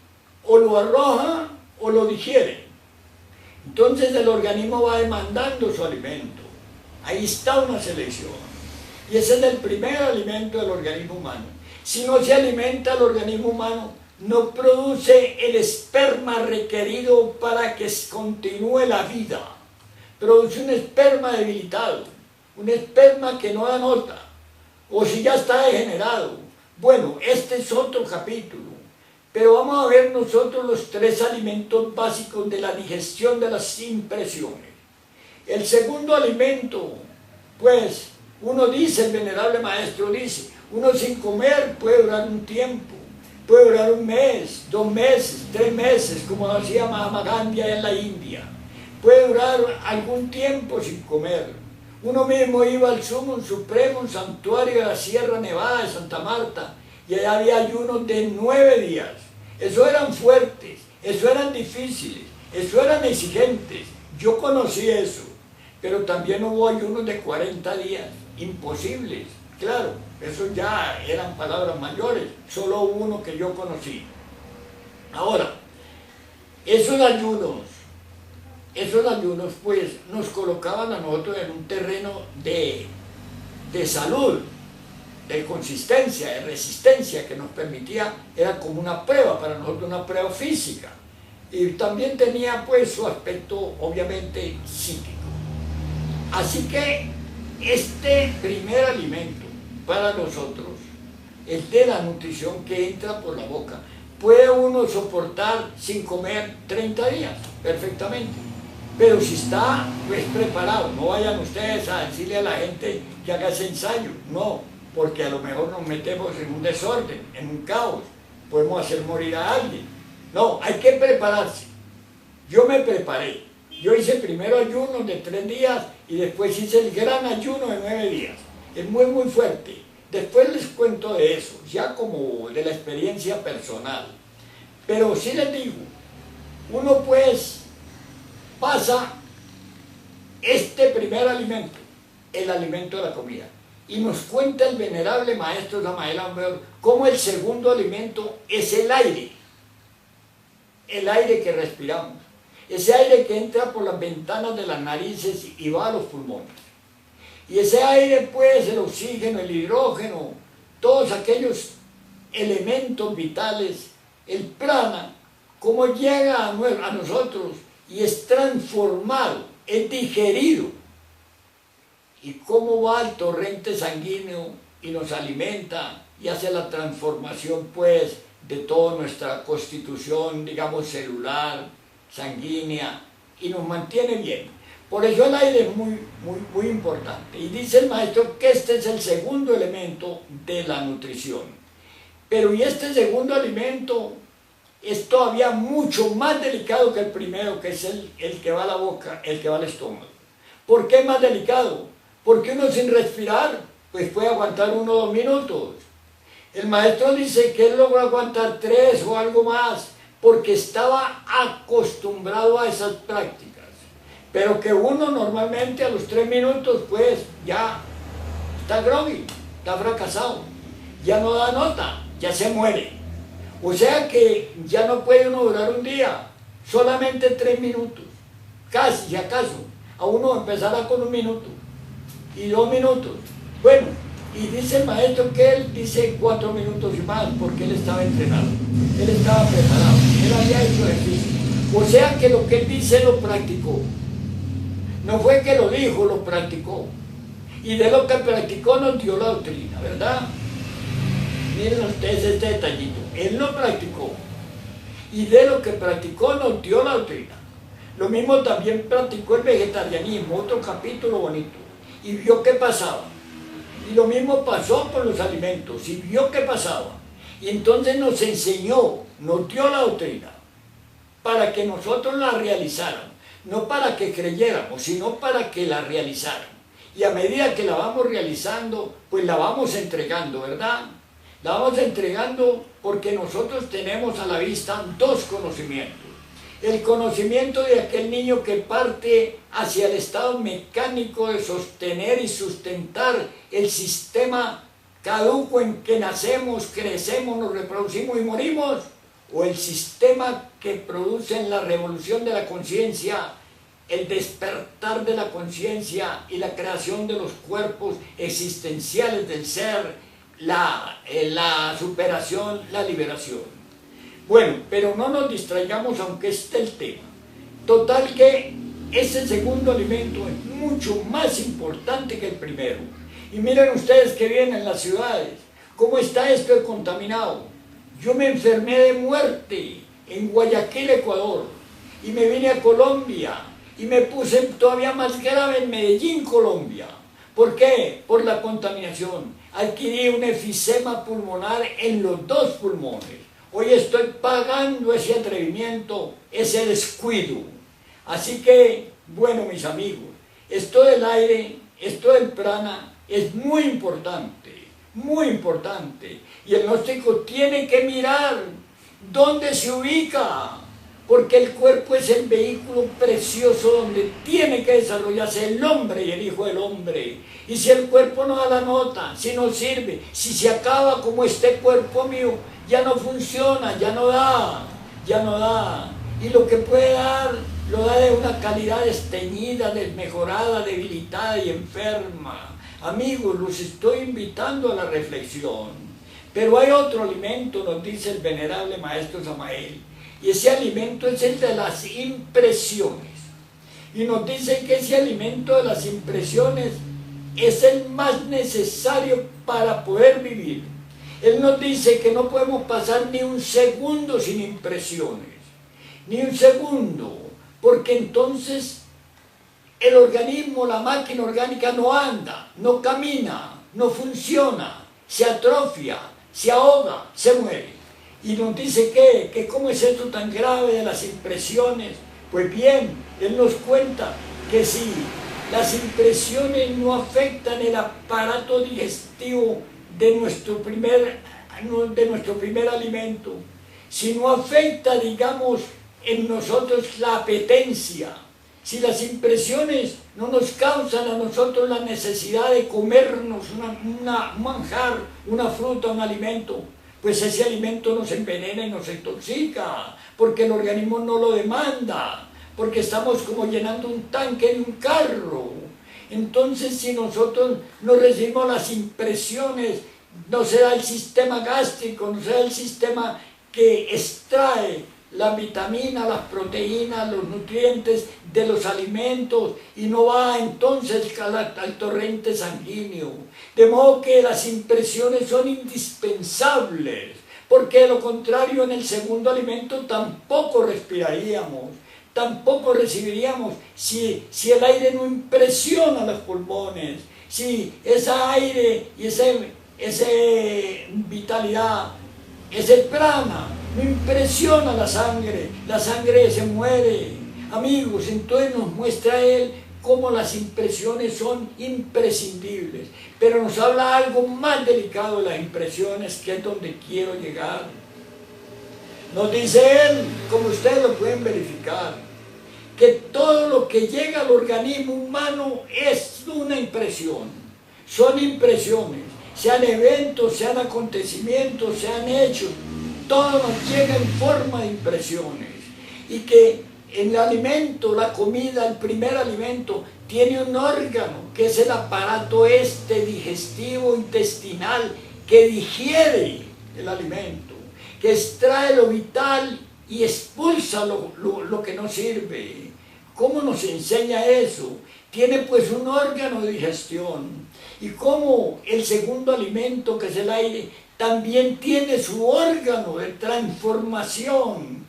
S1: o lo arroja o lo digiere. Entonces el organismo va demandando su alimento. Ahí está una selección. Y ese es el primer alimento del organismo humano. Si no se alimenta el organismo humano, no produce el esperma requerido para que continúe la vida. Produce un esperma debilitado, un esperma que no da nota, o si ya está degenerado. Bueno, este es otro capítulo. Pero vamos a ver nosotros los tres alimentos básicos de la digestión de las impresiones. El segundo alimento, pues, uno dice, el venerable maestro dice, uno sin comer puede durar un tiempo, puede durar un mes, 2 meses, 3 meses, como decía Mahatma Gandhi en la India. Puede durar algún tiempo sin comer. Uno mismo iba al Sumo Supremo, un santuario de la Sierra Nevada de Santa Marta, y allá había ayunos de 9 días. Eso eran fuertes, eso eran difíciles, eso eran exigentes. Yo conocí eso. pero también hubo ayunos de 40 días, imposibles, claro, eso ya eran palabras mayores, solo uno que yo conocí. Ahora, esos ayunos pues nos colocaban a nosotros en un terreno de salud, de consistencia, de resistencia, que nos permitía, era como una prueba para nosotros, una prueba física, y también tenía pues su aspecto obviamente psíquico. Así que este primer alimento para nosotros, el de la nutrición que entra por la boca, puede uno soportar sin comer 30 días perfectamente, pero si está pues preparado, no vayan ustedes a decirle a la gente que haga ese ensayo, no, porque a lo mejor nos metemos en un desorden, en un caos, podemos hacer morir a alguien. No, hay que prepararse. Yo me preparé, yo hice primero ayuno de 3 días y después hice el gran ayuno de 9 días, es muy fuerte. Después les cuento de eso, ya como de la experiencia personal. Pero sí les digo, uno pues pasa este primer alimento, el alimento de la comida. Y nos cuenta el venerable maestro Samael Aun Weor cómo el segundo alimento es el aire que respiramos. Ese aire que entra por las ventanas de las narices y va a los pulmones. Y ese aire pues, el oxígeno, el hidrógeno, todos aquellos elementos vitales, el prana, cómo llega a nosotros y es transformado, es digerido. Y cómo va al torrente sanguíneo y nos alimenta y hace la transformación pues de toda nuestra constitución, digamos, celular, sanguínea, y nos mantiene bien. Por eso el aire es muy importante. Y dice el maestro que este es el segundo elemento de la nutrición. Pero y este segundo alimento es todavía mucho más delicado que el primero, que es el que va a la boca, el que va al estómago. ¿Por qué es más delicado? Porque uno sin respirar, pues puede aguantar 1 o 2 minutos. El maestro dice que él logró aguantar 3 o algo más, porque estaba acostumbrado a esas prácticas. Pero que uno normalmente a los 3 minutos, pues ya está groggy, está fracasado, ya no da nota, ya se muere. O sea que ya no puede uno durar un día, solamente 3 minutos, casi, si acaso. A uno empezará con 1 minuto y 2 minutos. Bueno, y dice el maestro que él dice 4 minutos y más, porque él estaba entrenado, él estaba preparado, él había hecho ejercicio. O sea que lo que él dice lo practicó. No fue que lo dijo, lo practicó. Y de lo que practicó nos dio la doctrina, ¿verdad? Miren ustedes este detallito. Él lo practicó. Y de lo que practicó nos dio la doctrina. Lo mismo también practicó el vegetarianismo, otro capítulo bonito. Y vio qué pasaba. Y lo mismo pasó con los alimentos. Y vio qué pasaba. Y entonces nos enseñó, nos dio la doctrina, para que nosotros la realizáramos. No para que creyéramos, sino para que la realizáramos. Y a medida que la vamos realizando, pues la vamos entregando, ¿verdad? La vamos entregando porque nosotros tenemos a la vista 2 conocimientos. El conocimiento de aquel niño que parte hacia el estado mecánico de sostener y sustentar el sistema caduco en que nacemos, crecemos, nos reproducimos y morimos, o el sistema que produce en la revolución de la conciencia, el despertar de la conciencia y la creación de los cuerpos existenciales del ser, la superación, la liberación. Bueno, pero no nos distraigamos aunque esté el tema. Total que ese segundo alimento es mucho más importante que el primero. Y miren ustedes que viven en las ciudades, cómo está esto de contaminado. Yo me enfermé de muerte en Guayaquil, Ecuador, y me vine a Colombia, y me puse todavía más grave en Medellín, Colombia. ¿Por qué? Por la contaminación. Adquirí un efisema pulmonar en los 2 pulmones. Hoy estoy pagando ese atrevimiento, ese descuido. Así que, bueno, mis amigos, esto del aire, esto del prana, es muy importante, muy importante. Y el gnóstico tiene que mirar dónde se ubica, porque el cuerpo es el vehículo precioso donde tiene que desarrollarse el hombre y el Hijo del Hombre. Y si el cuerpo no da la nota, si no sirve, si se acaba como este cuerpo mío, ya no funciona, ya no da, ya no da. Y lo que puede dar, lo da de una calidad desteñida, desmejorada, debilitada y enferma. Amigos, los estoy invitando a la reflexión. Pero hay otro alimento, nos dice el venerable Maestro Samael, y ese alimento es el de las impresiones. Y nos dice que ese alimento de las impresiones es el más necesario para poder vivir. Él nos dice que no podemos pasar ni un segundo sin impresiones, ni un segundo, porque entonces el organismo, la máquina orgánica no anda, no camina, no funciona, se atrofia, se ahoga, se muere. Y nos dice que cómo es esto tan grave de las impresiones. Pues bien, él nos cuenta que si las impresiones no afectan el aparato digestivo de nuestro primer alimento, si no afecta, digamos, en nosotros la apetencia, si las impresiones no nos causan a nosotros la necesidad de comernos un manjar, una fruta, un alimento, pues ese alimento nos envenena y nos intoxica, porque el organismo no lo demanda, porque estamos como llenando un tanque de un carro. Entonces, si nosotros no recibimos las impresiones, no se da el sistema gástrico, no se da el sistema que extrae las vitaminas, las proteínas, los nutrientes de los alimentos, y no va entonces al torrente sanguíneo. De modo que las impresiones son indispensables, porque de lo contrario en el segundo alimento tampoco respiraríamos, tampoco recibiríamos, si el aire no impresiona los pulmones, si ese aire y esa vitalidad, ese prana, no impresiona la sangre se muere. Amigos, entonces nos muestra él cómo las impresiones son imprescindibles. Pero nos habla algo más delicado de las impresiones, que es donde quiero llegar. Nos dice él, como ustedes lo pueden verificar, que todo lo que llega al organismo humano es una impresión. Son impresiones, sean eventos, sean acontecimientos, sean hechos. Todo nos llega en forma de impresiones, y que el alimento, la comida, el primer alimento, tiene un órgano que es el aparato digestivo intestinal, que digiere el alimento, que extrae lo vital y expulsa lo que no sirve. ¿Cómo nos enseña eso? Tiene pues un órgano de digestión, y como el segundo alimento, que es el aire, también tiene su órgano de transformación,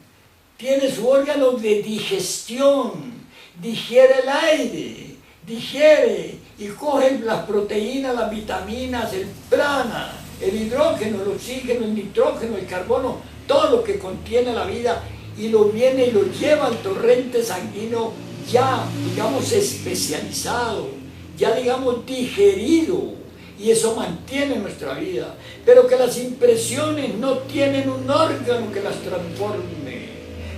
S1: tiene su órgano de digestión, digiere el aire, digiere y coge las proteínas, las vitaminas, el prana, el hidrógeno, el oxígeno, el nitrógeno, el carbono, todo lo que contiene la vida, y lo viene y lo lleva al torrente sanguíneo ya, digamos, especializado, ya, digamos, digerido. Y eso mantiene nuestra vida, pero que las impresiones no tienen un órgano que las transforme,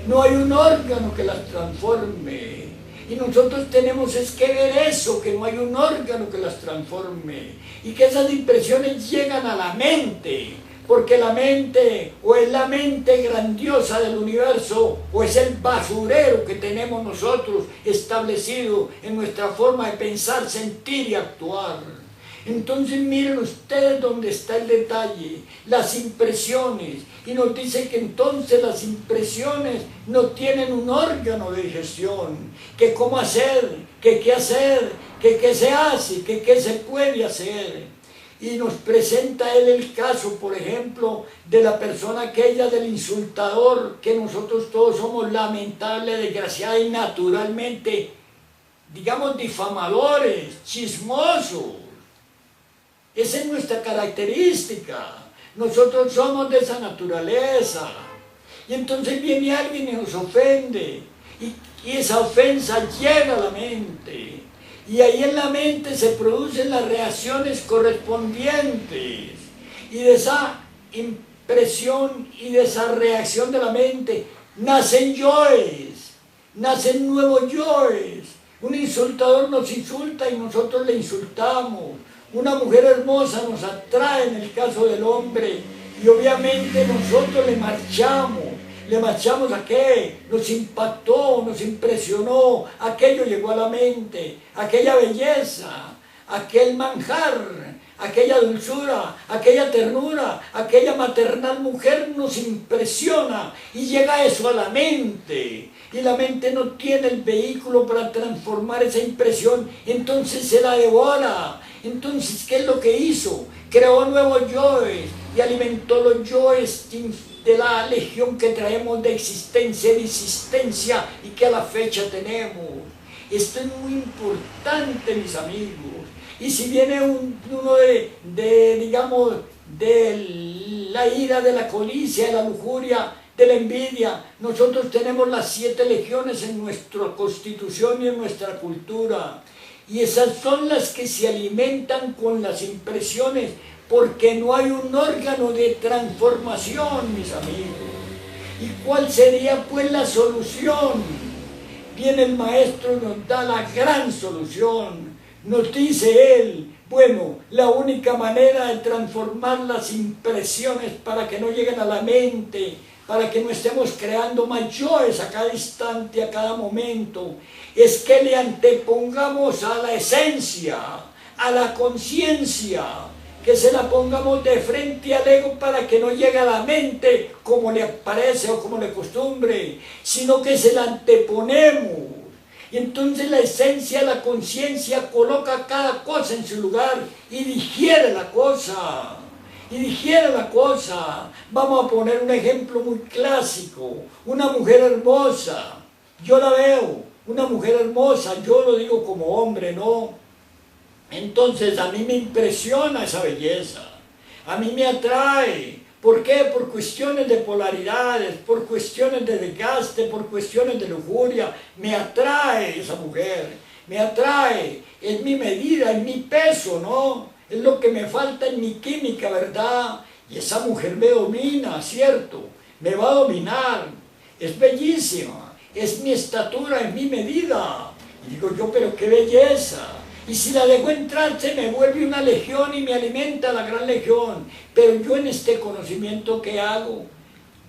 S1: no hay un órgano que las transforme, y nosotros tenemos es que ver eso, que no hay un órgano que las transforme, y que esas impresiones llegan a la mente, porque la mente o es la mente grandiosa del universo, o es el basurero que tenemos nosotros establecido en nuestra forma de pensar, sentir y actuar. Entonces miren ustedes dónde está el detalle, las impresiones, y nos dice que entonces las impresiones no tienen un órgano de digestión, que cómo hacer, que qué hacer, que qué se hace, que qué se puede hacer. Y nos presenta él el caso, por ejemplo, de la persona aquella del insultador, que nosotros todos somos lamentable, desgraciada y naturalmente, digamos, difamadores, chismosos. Esa es nuestra característica. Nosotros somos de esa naturaleza. Y entonces viene alguien y nos ofende. Y esa ofensa llega a la mente. Y ahí en la mente se producen las reacciones correspondientes. Y de esa impresión y de esa reacción de la mente nacen yoes, nacen nuevos yoes. Un insultador nos insulta y nosotros le insultamos. Una mujer hermosa nos atrae en el caso del hombre y obviamente nosotros le marchamos. ¿Le marchamos a qué? Nos impactó, nos impresionó, aquello llegó a la mente, aquella belleza, aquel manjar, aquella dulzura, aquella ternura, aquella maternal mujer nos impresiona y llega eso a la mente. Y la mente no tiene el vehículo para transformar esa impresión, entonces se la devora. Entonces, ¿qué es lo que hizo? Creó nuevos yoes y alimentó los yoes de la legión que traemos de existencia y de existencia y que a la fecha tenemos. Esto es muy importante, mis amigos. Y si viene uno digamos, de la ira, de la codicia, de la lujuria, de la envidia, nosotros tenemos las 7 legiones en nuestra constitución y en nuestra cultura. Y esas son las que se alimentan con las impresiones, porque no hay un órgano de transformación, mis amigos. ¿Y cuál sería pues la solución? Viene el maestro y nos da la gran solución. Nos dice él, bueno, la única manera de transformar las impresiones para que no lleguen a la mente, para que no estemos creando más yoes a cada instante, a cada momento, es que le antepongamos a la esencia, a la conciencia, que se la pongamos de frente al ego para que no llegue a la mente como le parece o como le costumbre, sino que se la anteponemos. Y entonces la esencia, la conciencia coloca cada cosa en su lugar y digiere la cosa. Y digiere la cosa. Vamos a poner un ejemplo muy clásico. Una mujer hermosa. Yo la veo. Una mujer hermosa. Yo lo digo como hombre, ¿no? Entonces a mí me impresiona esa belleza. A mí me atrae. ¿Por qué? Por cuestiones de polaridades, por cuestiones de desgaste, por cuestiones de lujuria. Me atrae esa mujer. Me atrae. Es mi medida, es mi peso, ¿no? Es lo que me falta en mi química, ¿verdad? Y esa mujer me domina, ¿cierto? Me va a dominar. Es bellísima. Es mi estatura, es mi medida. Y digo yo, pero qué belleza. Y si la dejo entrar, se me vuelve una legión y me alimenta la gran legión. Pero yo en este conocimiento, ¿qué hago?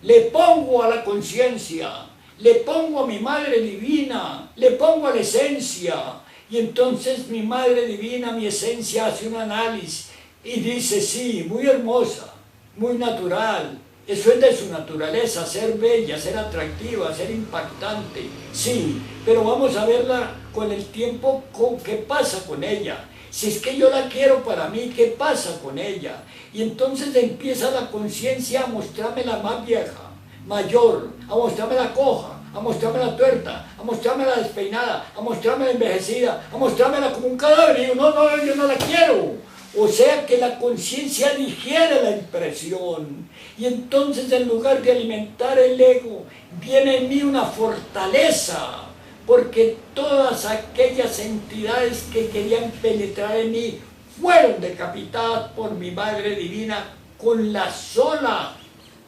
S1: Le pongo a la conciencia, le pongo a mi Madre Divina, le pongo a la esencia. Y entonces mi Madre Divina, mi esencia, hace un análisis y dice, sí, muy hermosa, muy natural. Eso es de su naturaleza, ser bella, ser atractiva, ser impactante. Sí, pero vamos a verla con el tiempo, qué pasa con ella. Si es que yo la quiero para mí, ¿qué pasa con ella? Y entonces empieza la conciencia a mostrarme la más vieja, mayor, a mostrarme la coja, a mostrarme la tuerta, a mostrarme la despeinada, a mostrarme la envejecida, a mostrármela como un cadáver. Y digo, no, yo no la quiero. O sea que la conciencia digiere la impresión. Y entonces en lugar de alimentar el ego, viene en mí una fortaleza. Porque todas aquellas entidades que querían penetrar en mí fueron decapitadas por mi Madre Divina con la sola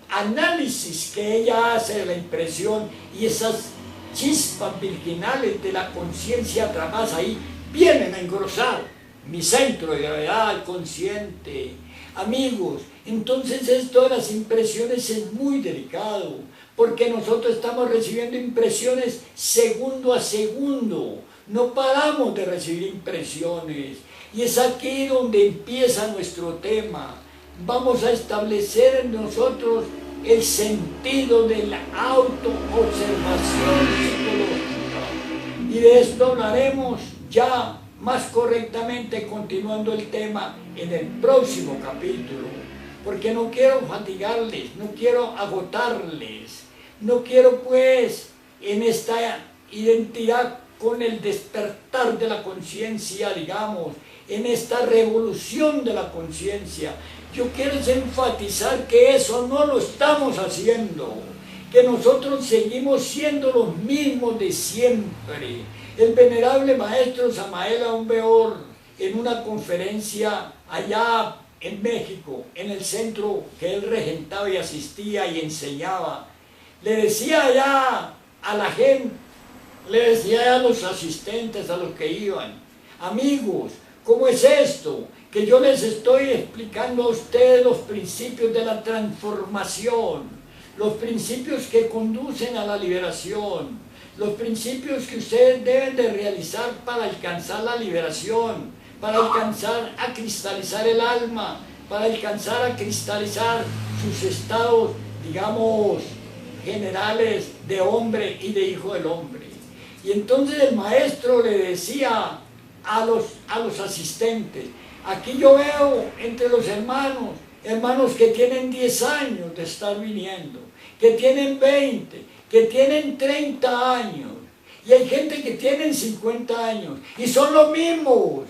S1: análisis que ella hace de la impresión, y esas chispas virginales de la conciencia atrapadas ahí vienen a engrosar mi centro de gravedad consciente. Amigos, entonces esto de las impresiones es muy delicado, porque nosotros estamos recibiendo impresiones segundo a segundo, no paramos de recibir impresiones, y es aquí donde empieza nuestro tema. Vamos a establecer en nosotros el sentido de la autoobservación psicológica. Y de esto hablaremos ya más correctamente continuando el tema en el próximo capítulo. Porque no quiero fatigarles, no quiero agotarles, no quiero pues en esta identidad con el despertar de la conciencia, digamos, en esta revolución de la conciencia. Yo quiero enfatizar que eso no lo estamos haciendo, que nosotros seguimos siendo los mismos de siempre. El venerable maestro Samael Aun Weor, en una conferencia allá en México, en el centro que él regentaba y asistía y enseñaba, le decía ya a la gente, le decía ya a los asistentes, a los que iban, amigos, ¿cómo es esto? Que yo les estoy explicando a ustedes los principios de la transformación, los principios que conducen a la liberación, los principios que ustedes deben de realizar para alcanzar la liberación, para alcanzar a cristalizar el alma, para alcanzar a cristalizar sus estados, digamos, generales de hombre y de hijo del hombre. Y entonces el maestro le decía a los asistentes, aquí yo veo entre los hermanos, hermanos que tienen 10 años de estar viniendo, que tienen 20, que tienen 30 años, y hay gente que tienen 50 años, y son los mismos,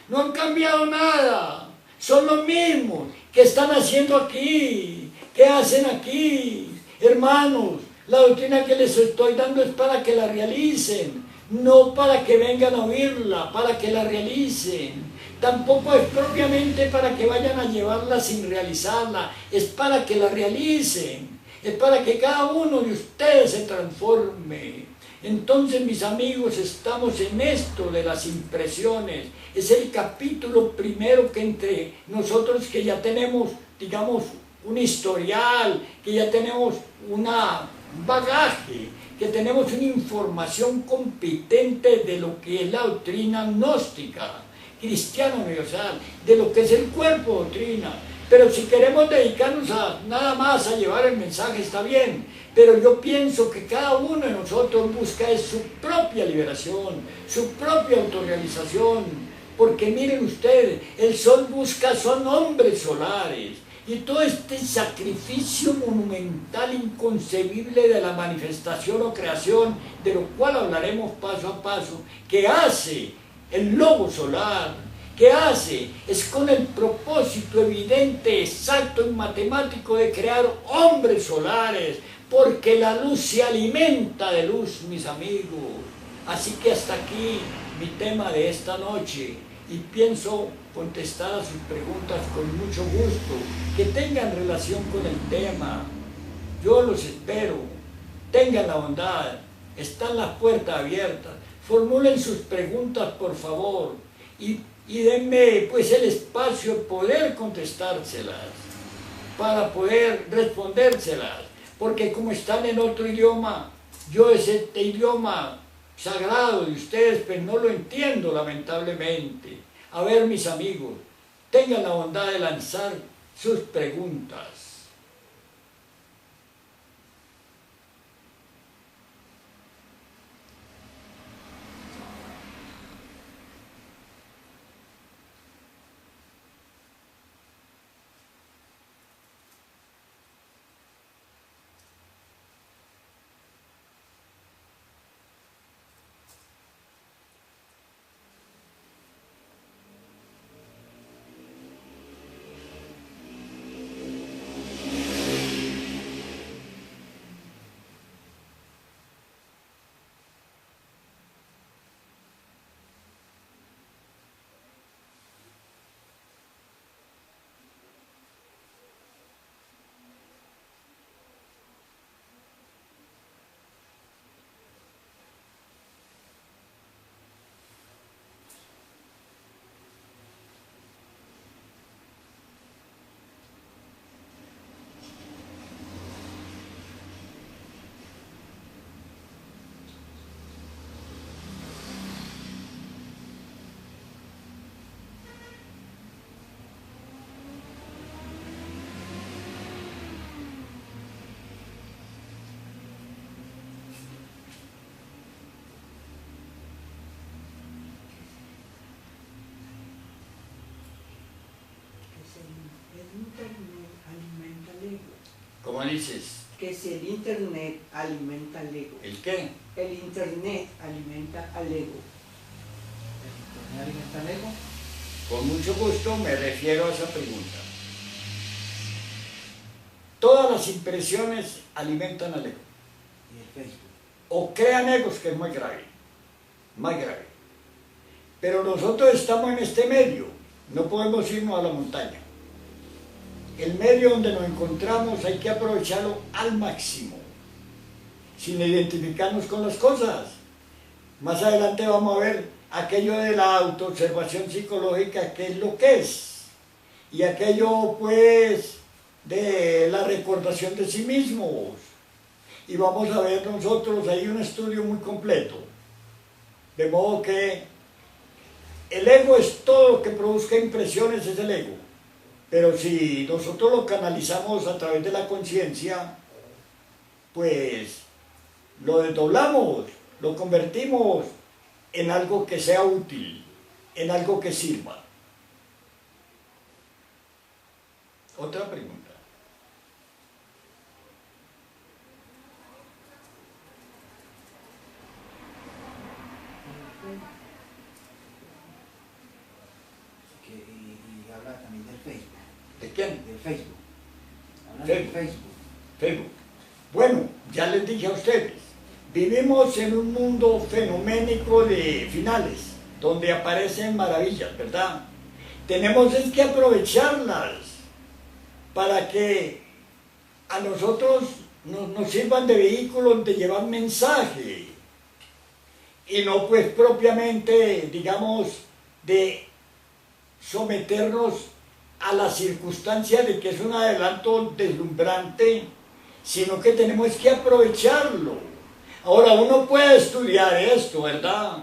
S1: no han cambiado nada, son los mismos que están haciendo aquí, que hacen aquí. Hermanos, la doctrina que les estoy dando es para que la realicen, no para que vengan a oírla, para que la realicen. Tampoco es propiamente para que vayan a llevarla sin realizarla, es para que la realicen, es para que cada uno de ustedes se transforme. Entonces, mis amigos, estamos en esto de las impresiones. Es el capítulo primero que entre nosotros que ya tenemos, digamos, un historial, que ya tenemos un bagaje, que tenemos una información competente de lo que es la doctrina gnóstica, cristiana universal, de lo que es el cuerpo doctrina. Pero si queremos dedicarnos a nada más a llevar el mensaje, está bien, pero yo pienso que cada uno de nosotros busca es su propia liberación, su propia autorrealización, porque miren ustedes, el sol busca, son hombres solares, y todo este sacrificio monumental, inconcebible de la manifestación o creación, de lo cual hablaremos paso a paso, que hace el lobo solar, que hace, es con el propósito evidente, exacto y matemático de crear hombres solares, porque la luz se alimenta de luz, mis amigos. Así que hasta aquí mi tema de esta noche, y pienso contestar a sus preguntas con mucho gusto, que tengan relación con el tema. Yo los espero, tengan la bondad, están las puertas abiertas, formulen sus preguntas por favor, y denme pues el espacio de poder contestárselas, para poder respondérselas, porque como están en otro idioma, yo este idioma sagrado de ustedes, pues no lo entiendo lamentablemente. A ver, mis amigos, tengan la bondad de lanzar sus preguntas.
S2: El internet alimenta el ego.
S1: ¿Cómo dices?
S2: Que si el internet alimenta al ego.
S1: ¿El qué?
S2: El internet alimenta al ego.
S3: ¿El internet alimenta al ego?
S1: Con mucho gusto me refiero a esa pregunta. Todas las impresiones alimentan al ego.
S3: ¿Y el Facebook?
S1: O crean egos, que es muy grave. Muy grave. Pero nosotros estamos en este medio. No podemos irnos a la montaña. El medio donde nos encontramos hay que aprovecharlo al máximo. sin identificarnos con las cosas. Más adelante vamos a ver aquello de la autoobservación psicológica, qué es lo que es, y aquello pues de la recordación de sí mismos. Y vamos a ver nosotros ahí un estudio muy completo. De modo que el ego es todo lo que produzca impresiones, es el ego. Pero si nosotros lo canalizamos a través de la conciencia, pues lo desdoblamos, lo convertimos en algo que sea útil, en algo que sirva. Otra pregunta.
S3: Y habla también del Facebook.
S1: ¿De quién?
S3: Del Facebook. Habla
S1: Facebook.
S3: del Facebook.
S1: Facebook. Bueno, ya les dije a ustedes, vivimos en un mundo fenoménico de finales, donde aparecen maravillas, ¿verdad? Tenemos es que aprovecharlas para que a nosotros nos sirvan de vehículos de llevar mensaje y no pues propiamente, digamos, de someternos a la circunstancia de que es un adelanto deslumbrante, sino que tenemos que aprovecharlo. Ahora, uno puede estudiar esto, ¿verdad?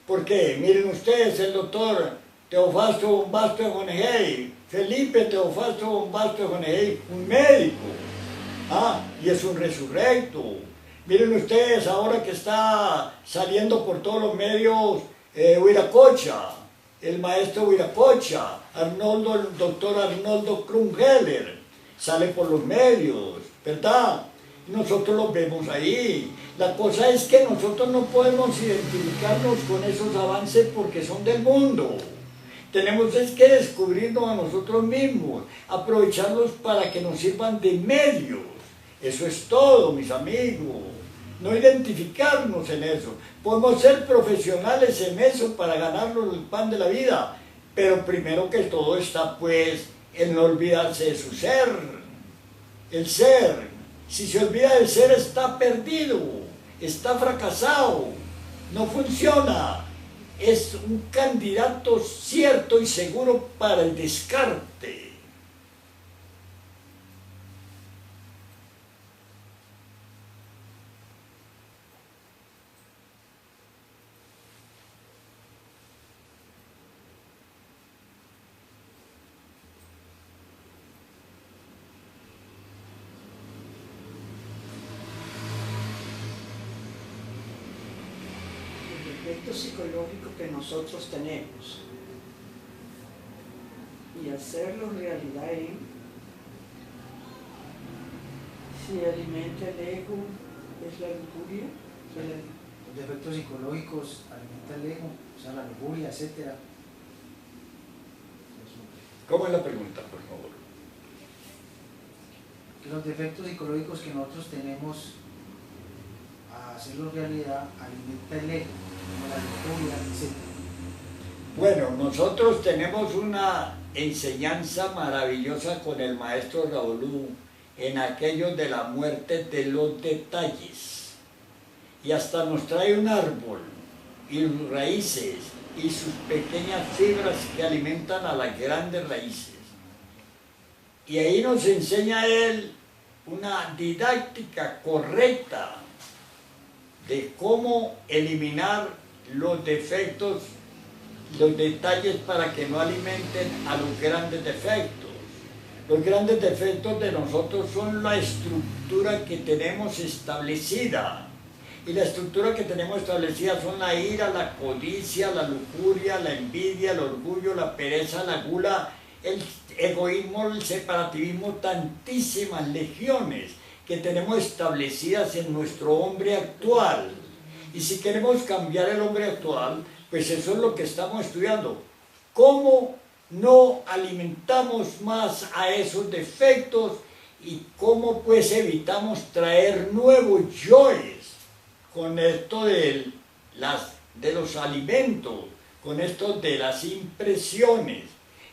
S1: Porque, miren ustedes, el doctor Teofasto Bombasto de Jonegey, Felipe Teofasto Bombasto de Jonegey, un médico, y es un resurrecto. Miren ustedes, ahora que está saliendo por todos los medios, Huiracocha, el maestro Huiracocha, el doctor Arnoldo Krumheller, sale por los medios, ¿verdad? Nosotros los vemos ahí. La cosa es que nosotros no podemos identificarnos con esos avances porque son del mundo. Tenemos es que descubrirnos a nosotros mismos, aprovecharlos para que nos sirvan de medios. Eso es todo, mis amigos. No identificarnos en eso. Podemos ser profesionales en eso para ganarnos el pan de la vida, pero primero que todo está pues en no olvidarse de su ser. El ser, si se olvida del ser, está perdido, está fracasado, no funciona. Es un candidato cierto y seguro para el descarte.
S2: El efecto psicológico que nosotros tenemos y hacerlo realidad si alimenta el ego, es la lujuria.
S3: Los defectos psicológicos alimentan el ego, o sea, la lujuria, etc.
S1: ¿Cómo es la pregunta, por favor?
S3: Que los defectos psicológicos que nosotros tenemos, a hacerlo realidad, alimenta el ego, como la lujuria, etc.
S1: Bueno, nosotros tenemos una enseñanza maravillosa con el maestro Raúl en aquello de la muerte de los detalles. Y hasta nos trae un árbol y sus raíces y sus pequeñas fibras que alimentan a las grandes raíces. Y ahí nos enseña él una didáctica correcta de cómo eliminar los defectos, los detalles para que no alimenten a los grandes defectos. Los grandes defectos de nosotros son la estructura que tenemos establecida. Y la estructura que tenemos establecida son la ira, la codicia, la lujuria, la envidia, el orgullo, la pereza, la gula, el egoísmo, el separativismo, tantísimas legiones que tenemos establecidas en nuestro hombre actual. Y si queremos cambiar el hombre actual, pues eso es lo que estamos estudiando. ¿Cómo no alimentamos más a esos defectos y cómo pues evitamos traer nuevos yoes con esto de los alimentos, con esto de las impresiones?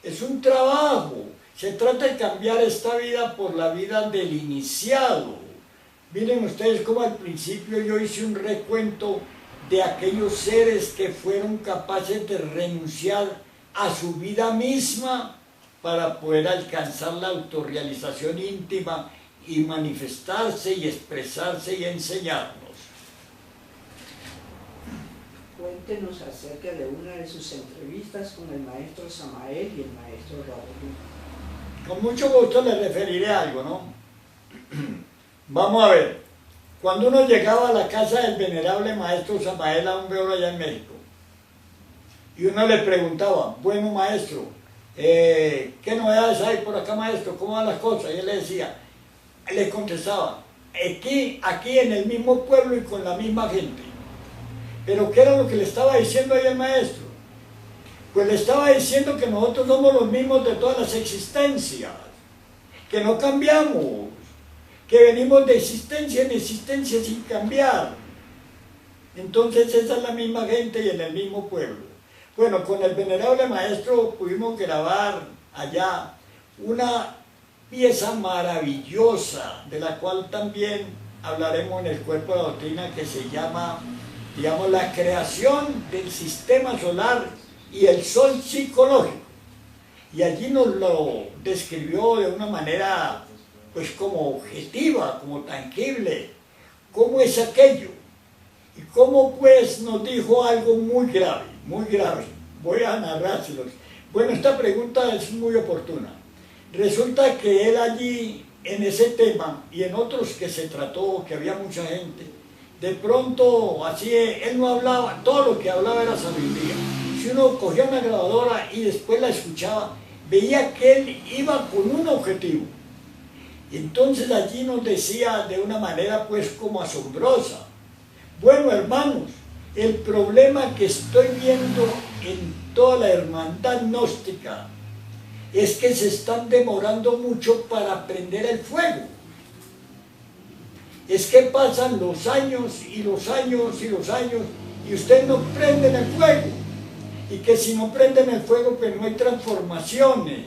S1: Es un trabajo. Se trata de cambiar esta vida por la vida del iniciado, Miren ustedes cómo al principio yo hice un recuento de aquellos seres que fueron capaces de renunciar a su vida misma para poder alcanzar la autorrealización íntima y manifestarse y expresarse y enseñarnos.
S2: Cuéntenos acerca de una de sus entrevistas con el maestro Samael y el maestro Raúl.
S1: Con mucho gusto les referiré algo, ¿no? Vamos a ver, cuando uno llegaba a la casa del venerable maestro Samael a un veoro allá en México, y uno le preguntaba, bueno maestro, ¿qué novedades hay por acá maestro? ¿Cómo van las cosas? Y él le decía, le contestaba, aquí en el mismo pueblo y con la misma gente. Pero ¿qué era lo que le estaba diciendo ahí el maestro? Pues le estaba diciendo que nosotros somos los mismos de todas las existencias, que no cambiamos, que venimos de existencia en existencia sin cambiar. Entonces esa es la misma gente y en el mismo pueblo. Bueno, con el venerable maestro pudimos grabar allá una pieza maravillosa, de la cual también hablaremos en el cuerpo de la doctrina, que se llama, digamos, la creación del sistema solar y el sol psicológico. Y allí nos lo describió de una manera, pues como objetiva, como tangible, cómo es aquello. Y cómo pues nos dijo algo muy grave, muy grave. Voy a narrárselos. Bueno, esta pregunta es muy oportuna. Resulta que él allí, en ese tema, y en otros que se trató, que había mucha gente, de pronto, así, él no hablaba, todo lo que hablaba era sabiduría. Si uno cogía una grabadora y después la escuchaba, veía que él iba con un objetivo. Y entonces allí nos decía de una manera pues como asombrosa, bueno hermanos, el problema que estoy viendo en toda la hermandad gnóstica es que se están demorando mucho para prender el fuego. Es que pasan los años y los años y los años y ustedes no prenden el fuego. Y que si no prenden el fuego pues no hay transformaciones.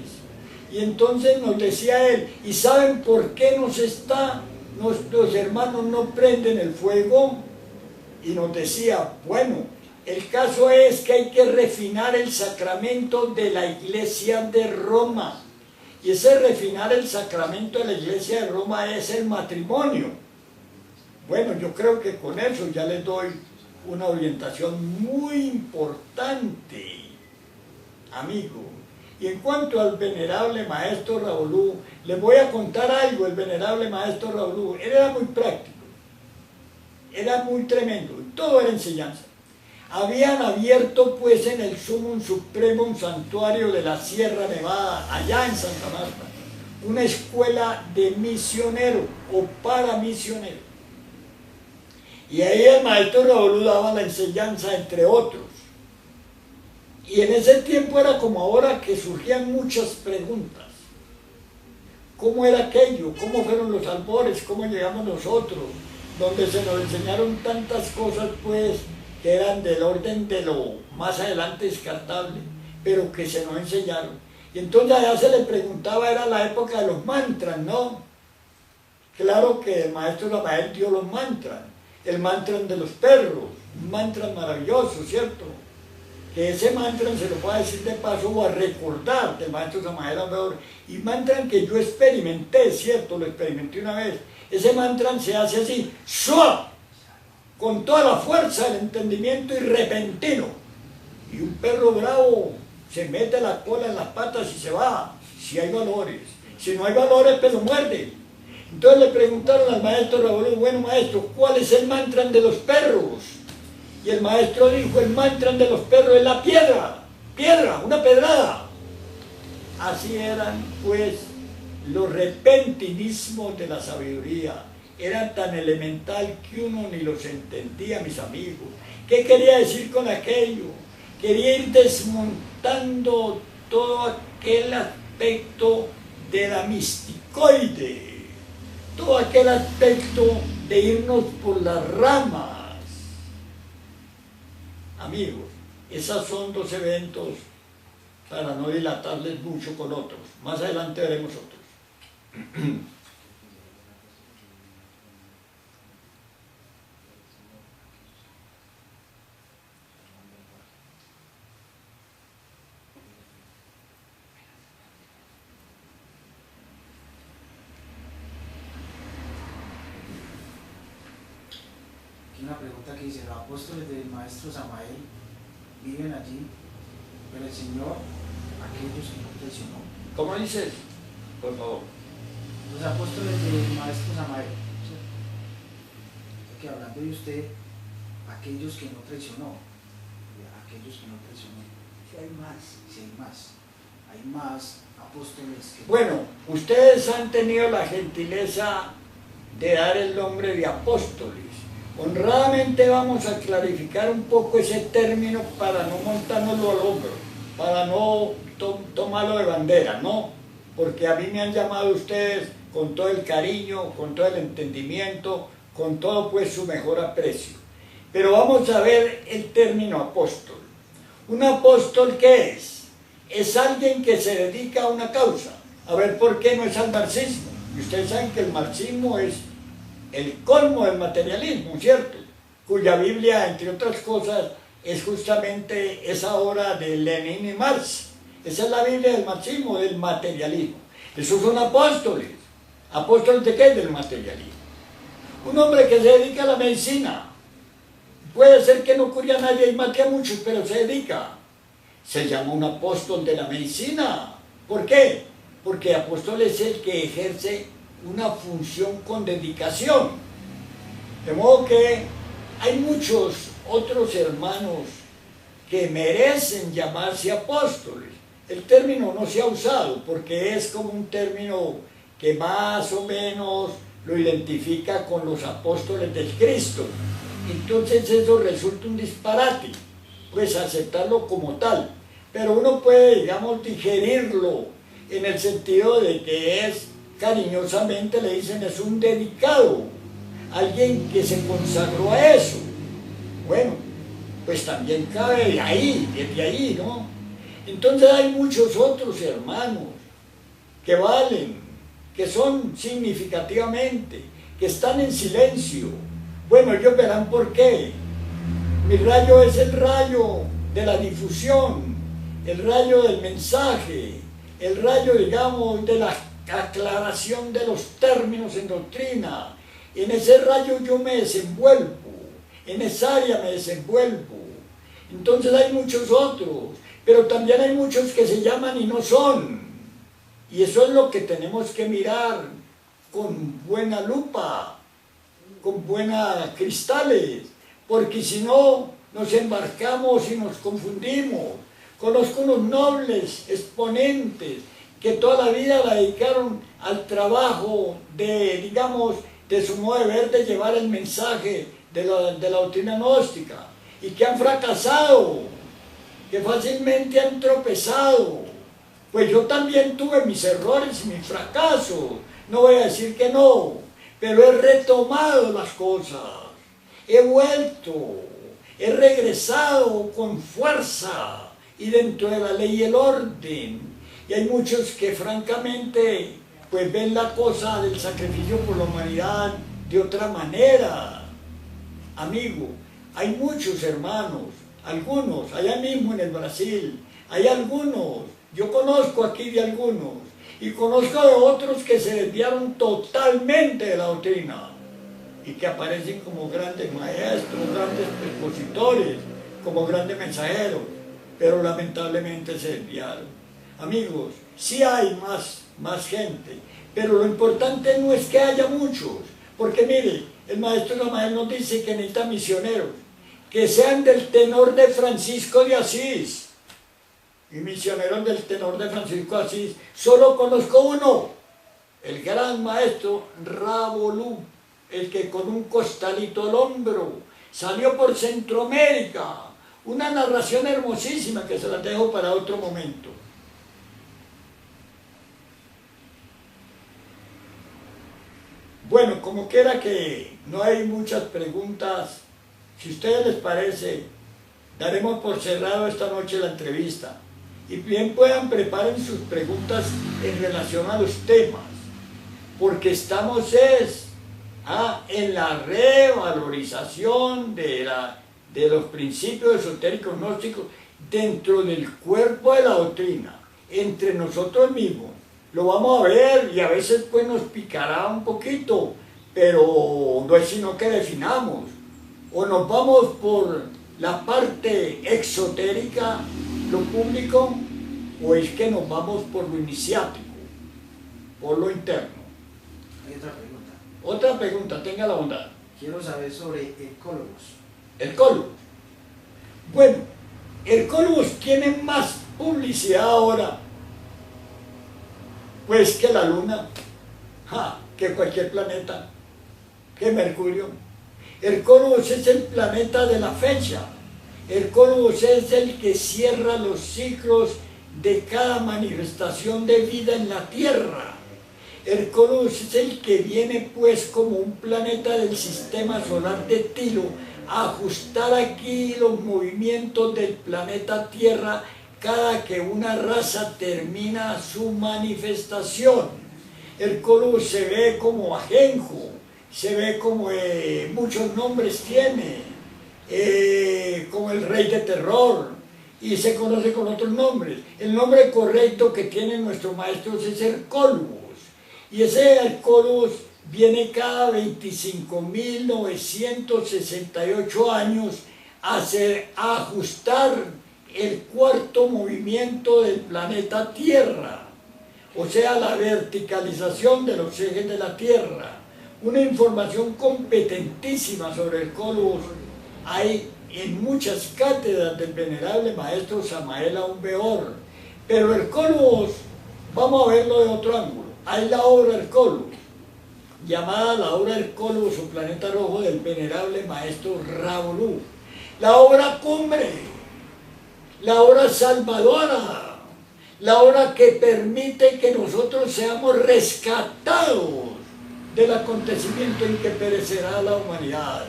S1: Y entonces nos decía él, ¿y saben por qué los hermanos no prenden el fuego? Y nos decía, bueno, el caso es que hay que refinar el sacramento de la Iglesia de Roma. Y ese refinar el sacramento de la Iglesia de Roma es el matrimonio. Bueno, yo creo que con eso ya les doy una orientación muy importante, amigo. Y en cuanto al venerable maestro Raúl, les voy a contar algo. El venerable maestro Raúl, él era muy práctico, era muy tremendo, todo era enseñanza. Habían abierto pues en el Sumum Supremo, un santuario de la Sierra Nevada, allá en Santa Marta, una escuela de misioneros o para misioneros. Y ahí el maestro Raúl daba la enseñanza, entre otros. Y en ese tiempo era como ahora, que surgían muchas preguntas. ¿Cómo era aquello? ¿Cómo fueron los albores? ¿Cómo llegamos nosotros? Donde se nos enseñaron tantas cosas pues que eran del orden de lo más adelante descartable, pero que se nos enseñaron. Y entonces allá se le preguntaba, era la época de los mantras, ¿no? Claro que el maestro Rafael dio los mantras. El mantra de los perros, un mantra maravilloso, ¿cierto? Que ese mantra se lo puedo decir de paso o a recordar del maestro Samael Amador. Y mantra que yo experimenté, ¿cierto? Lo experimenté una vez. Ese mantra se hace así, ¡shua! Con toda la fuerza del entendimiento y repentino. Y un perro bravo se mete la cola en las patas y se va, si hay valores. Si no hay valores, pues lo muerde. Entonces le preguntaron al maestro Raúl, bueno maestro, ¿cuál es el mantra de los perros? Y el maestro dijo, el mantra de los perros es la piedra, una pedrada. Así eran pues los repentinismos de la sabiduría. Eran tan elemental que uno ni los entendía, mis amigos. ¿Qué quería decir con aquello? Quería ir desmontando todo aquel aspecto de la misticoide, todo aquel aspecto de irnos por las ramas. Amigos, esos son dos eventos para no dilatarles mucho con otros. Más adelante veremos otros.
S3: Aquí una pregunta que dice, los apóstoles del maestro Samael viven allí, pero el Señor, aquellos que no traicionó.
S1: ¿Cómo dices? Por favor.
S3: Los apóstoles del maestro Samael, ¿sí? Que hablando de usted, aquellos que no traicionó, aquellos que no traicionó.
S2: Si hay más.
S3: Si hay más apóstoles que...
S1: Bueno, ustedes han tenido la gentileza de dar el nombre de apóstoles. Honradamente vamos a clarificar un poco ese término para no montárnoslo al hombro, para no tomarlo de bandera, no, porque a mí me han llamado ustedes con todo el cariño, con todo el entendimiento, con todo pues su mejor aprecio. Pero vamos a ver el término apóstol. ¿Un apóstol qué es? Es alguien que se dedica a una causa. A ver por qué no es al marxismo. Y ustedes saben que el marxismo es el colmo del materialismo, ¿cierto? Cuya Biblia, entre otras cosas, es justamente esa obra de Lenin y Marx. Esa es la Biblia del marxismo, del materialismo. Esos son apóstoles. ¿Apóstoles de qué? Del materialismo. Un hombre que se dedica a la medicina. Puede ser que no cure a nadie y mate a muchos, pero se dedica. Se llama un apóstol de la medicina. ¿Por qué? Porque apóstol es el que ejerce una función con dedicación. De modo que hay muchos otros hermanos que merecen llamarse apóstoles. El término no se ha usado porque es como un término que más o menos lo identifica con los apóstoles del Cristo. Entonces eso resulta un disparate, pues aceptarlo como tal. Pero uno puede, digamos, digerirlo en el sentido de que es, cariñosamente le dicen, es un dedicado, alguien que se consagró a eso. Bueno, pues también cabe de ahí, desde ahí, ¿no? Entonces hay muchos otros hermanos que valen, que son significativamente, que están en silencio. Bueno, ellos verán por qué. Mi rayo es el rayo de la difusión, el rayo del mensaje, el rayo, digamos, de la aclaración de los términos en doctrina. En ese rayo yo me desenvuelvo, en esa área me desenvuelvo. Entonces hay muchos otros, pero también hay muchos que se llaman y no son. Y eso es lo que tenemos que mirar con buena lupa, con buenas cristales, porque si no nos embarcamos y nos confundimos. Conozco unos nobles exponentes que toda la vida la dedicaron al trabajo de, digamos, de su modo de ver, de llevar el mensaje de la doctrina gnóstica, y que han fracasado, que fácilmente han tropezado. Pues yo también tuve mis errores y mis fracasos, no voy a decir que no, pero he retomado las cosas, he vuelto, he regresado con fuerza y dentro de la ley y el orden. Y hay muchos que francamente pues ven la cosa del sacrificio por la humanidad de otra manera. Amigo, hay muchos hermanos, algunos, allá mismo en el Brasil, hay algunos, yo conozco aquí de algunos, y conozco de otros que se desviaron totalmente de la doctrina, y que aparecen como grandes maestros, grandes expositores, como grandes mensajeros, pero lamentablemente se desviaron. Amigos, sí hay más gente, pero lo importante no es que haya muchos, porque mire, el maestro Samael nos dice que necesita misioneros, que sean del tenor de Francisco de Asís, y misioneros del tenor de Francisco de Asís, solo conozco uno, el gran maestro Ravolú, el que con un costalito al hombro salió por Centroamérica, una narración hermosísima que se la dejo para otro momento. Bueno, como quiera que no hay muchas preguntas, si a ustedes les parece, daremos por cerrado esta noche la entrevista. Y bien puedan preparen sus preguntas en relación a los temas, porque estamos en la revalorización de los principios esotéricos gnósticos dentro del cuerpo de la doctrina, entre nosotros mismos. Lo vamos a ver y a veces pues nos picará un poquito, pero no es sino que definamos. O nos vamos por la parte exotérica, lo público, o es que nos vamos por lo iniciático, por lo interno.
S3: Hay otra pregunta.
S1: Otra pregunta, tenga la bondad.
S3: Quiero saber sobre ecólogos.
S1: Hercólogos. Bueno, Hercólogos tiene más publicidad ahora, pues que la Luna, que cualquier planeta, que Mercurio. Hercólogos es el planeta de la fecha. Hercólogos es el que cierra los ciclos de cada manifestación de vida en la Tierra. Hercólogos es el que viene pues como un planeta del sistema solar de Tilo a ajustar aquí los movimientos del planeta Tierra cada que una raza termina su manifestación. Hercólogos se ve como ajenjo, se ve como muchos nombres tiene, como el rey de terror, y se conoce con otros nombres. El nombre correcto que tienen nuestros maestros es Hercólogos, y ese Hercólogos viene cada 25.968 años a ajustar el cuarto movimiento del planeta Tierra, o sea, la verticalización de los ejes de la Tierra. Una información competentísima sobre Hercólogos hay en muchas cátedras del venerable maestro Samael Aún Weor, pero Hercólogos, vamos a verlo de otro ángulo. Hay la obra Hercólogos, llamada la obra Hercólogos o Planeta Rojo del venerable maestro Ravolú, la obra cumbre, la obra salvadora, la obra que permite que nosotros seamos rescatados del acontecimiento en que perecerá la humanidad.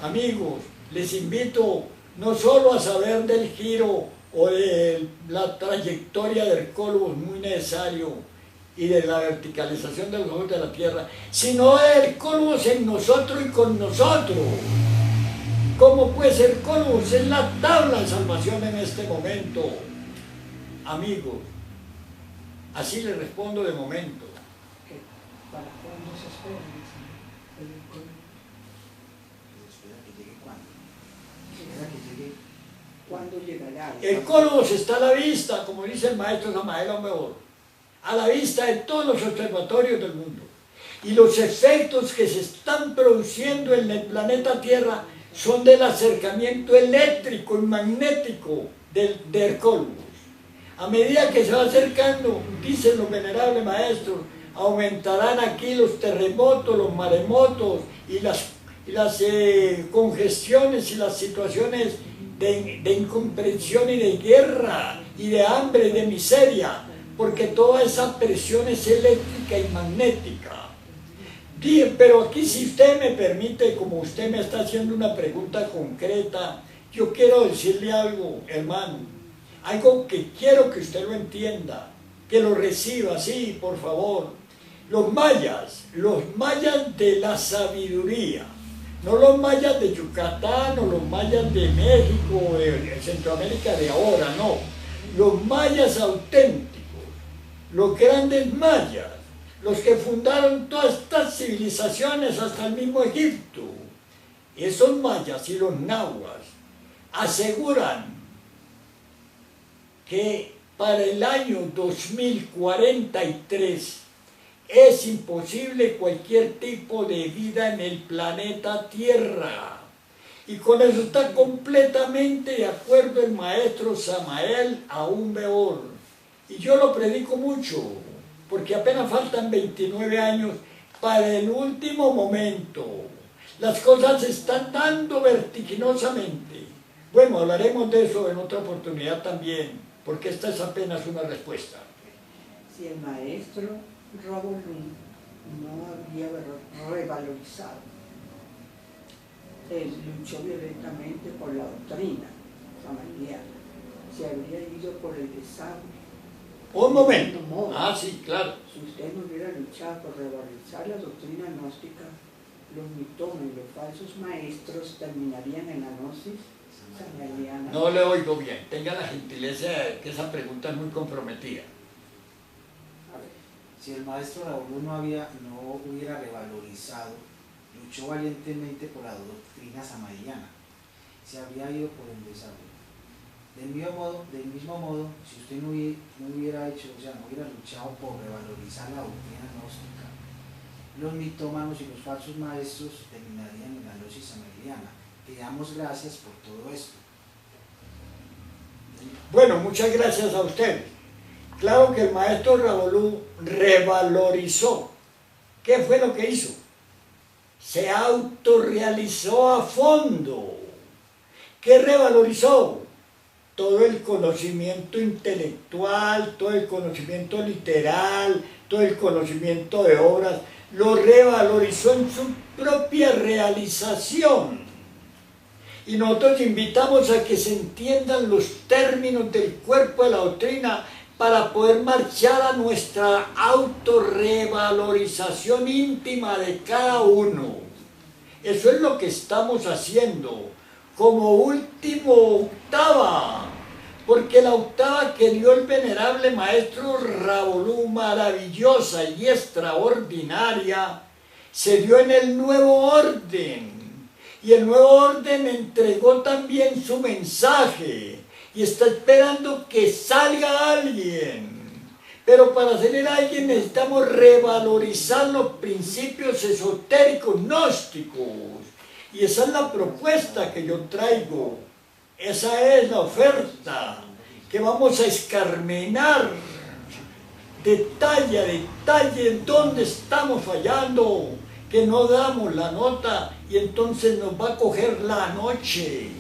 S1: Amigos, les invito no solo a saber del giro o de la trayectoria de Hercólogos, muy necesario, y de la verticalización de los ojos de la Tierra, sino de Hercólogos en nosotros y con nosotros. ¿Cómo puede ser Hercólogos? Es la tabla de salvación en este momento. Amigos, así le respondo de momento.
S2: ¿Para cuándo se espera el Hercólogo?
S3: Espera que llegue cuándo. Espera que llegue.
S2: ¿Cuándo llegará?
S1: Hercólogos está a la vista, como dice el maestro Samael Aún Weor, a la vista de todos los observatorios del mundo. Y los efectos que se están produciendo en el planeta Tierra son del acercamiento eléctrico y magnético de Hercólogos. A medida que se va acercando, dicen los venerables maestros, aumentarán aquí los terremotos, los maremotos y las congestiones y las situaciones de incomprensión y de guerra y de hambre y de miseria, porque toda esa presión es eléctrica y magnética. Bien, pero aquí, si usted me permite, como usted me está haciendo una pregunta concreta, yo quiero decirle algo, hermano, algo que quiero que usted lo entienda, que lo reciba, sí, por favor. Los mayas de la sabiduría, no los mayas de Yucatán o los mayas de México, de Centroamérica de ahora, no. Los mayas auténticos, los grandes mayas, los que fundaron todas estas civilizaciones hasta el mismo Egipto. Esos mayas y los nahuas aseguran que para el año 2043 es imposible cualquier tipo de vida en el planeta Tierra. Y con eso está completamente de acuerdo el maestro Samael Aún Weor. Y yo lo predico mucho, porque apenas faltan 29 años para el último momento. Las cosas se están dando vertiginosamente. Bueno, hablaremos de eso en otra oportunidad también, porque esta es apenas una respuesta.
S2: Si el maestro Ravolú no había revalorizado, él luchó violentamente por la doctrina samariana, se habría ido por el desarme.
S1: Un momento. Ah, sí, claro.
S2: Si usted no hubiera luchado por revalorizar la doctrina gnóstica, los mitómenos y los falsos maestros terminarían en la gnosis samariana.
S1: No le oigo bien. Tenga la gentileza de que esa pregunta es muy comprometida.
S3: A ver, si el maestro Raúl no hubiera revalorizado, luchó valientemente por la doctrina samaeliana, se habría ido por el desarrollo. Del mismo modo, si usted no hubiera luchado por revalorizar la doctrina gnóstica, los mitómanos y los falsos maestros terminarían en la gnosis samaeliana. Te damos gracias por todo esto.
S1: Bueno, muchas gracias a usted. Claro que el maestro Ravolú revalorizó. ¿Qué fue lo que hizo? Se autorrealizó a fondo. ¿Qué revalorizó? Todo el conocimiento intelectual, todo el conocimiento literal, todo el conocimiento de obras, lo revalorizó en su propia realización. Y nosotros invitamos a que se entiendan los términos del cuerpo de la doctrina para poder marchar a nuestra autorrevalorización íntima de cada uno. Eso es lo que estamos haciendo como último octava, porque la octava que dio el venerable maestro Ravolú, maravillosa y extraordinaria, se dio en el nuevo orden. Y el nuevo orden entregó también su mensaje y está esperando que salga alguien. Pero para salir alguien necesitamos revalorizar los principios esotéricos gnósticos. Y esa es la propuesta que yo traigo. Esa es la oferta que vamos a escarmenar detalle a detalle dónde estamos fallando, que no damos la nota y entonces nos va a coger la noche.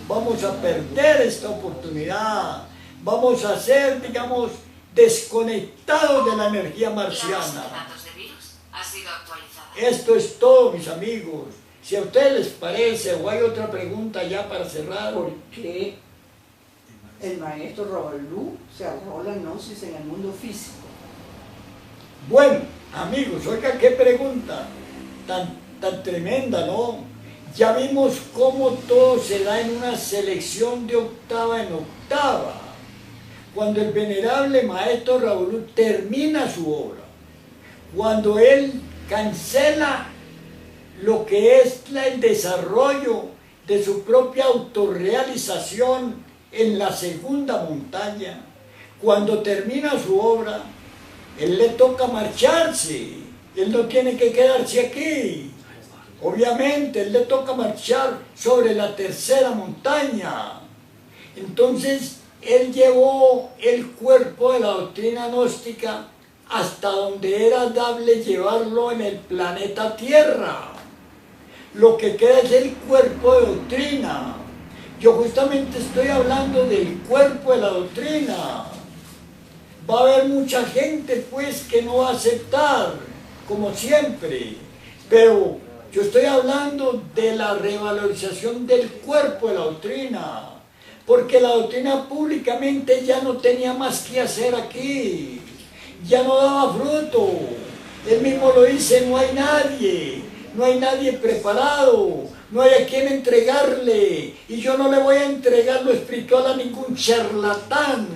S1: Vamos a perder esta oportunidad. Vamos a ser, digamos, desconectados de la energía marciana.
S4: La base de datos de virus ha sido actualizada.
S1: Esto es todo, mis amigos. Si a ustedes les parece o hay otra pregunta ya para cerrar.
S2: ¿Por qué el maestro Ravolú se arrojó la gnosis en el mundo físico?
S1: Bueno, amigos, oiga qué pregunta tan tremenda, ¿no? Ya vimos cómo todo se da en una selección de octava en octava. Cuando el venerable maestro Ravolú termina su obra, cuando él cancela lo que es el desarrollo de su propia autorrealización en la segunda montaña, cuando termina su obra, él le toca marcharse, él no tiene que quedarse aquí. Obviamente, él le toca marchar sobre la tercera montaña. Entonces, él llevó el cuerpo de la doctrina gnóstica hasta donde era dable llevarlo en el planeta Tierra. Lo que queda es el cuerpo de doctrina. Yo justamente estoy hablando del cuerpo de la doctrina. Va a haber mucha gente pues que no va a aceptar, como siempre, pero yo estoy hablando de la revalorización del cuerpo de la doctrina, porque la doctrina públicamente ya no tenía más que hacer aquí, ya no daba fruto. Él mismo lo dice, no hay nadie preparado, no hay a quien entregarle, y yo no le voy a entregar lo espiritual a ningún charlatán.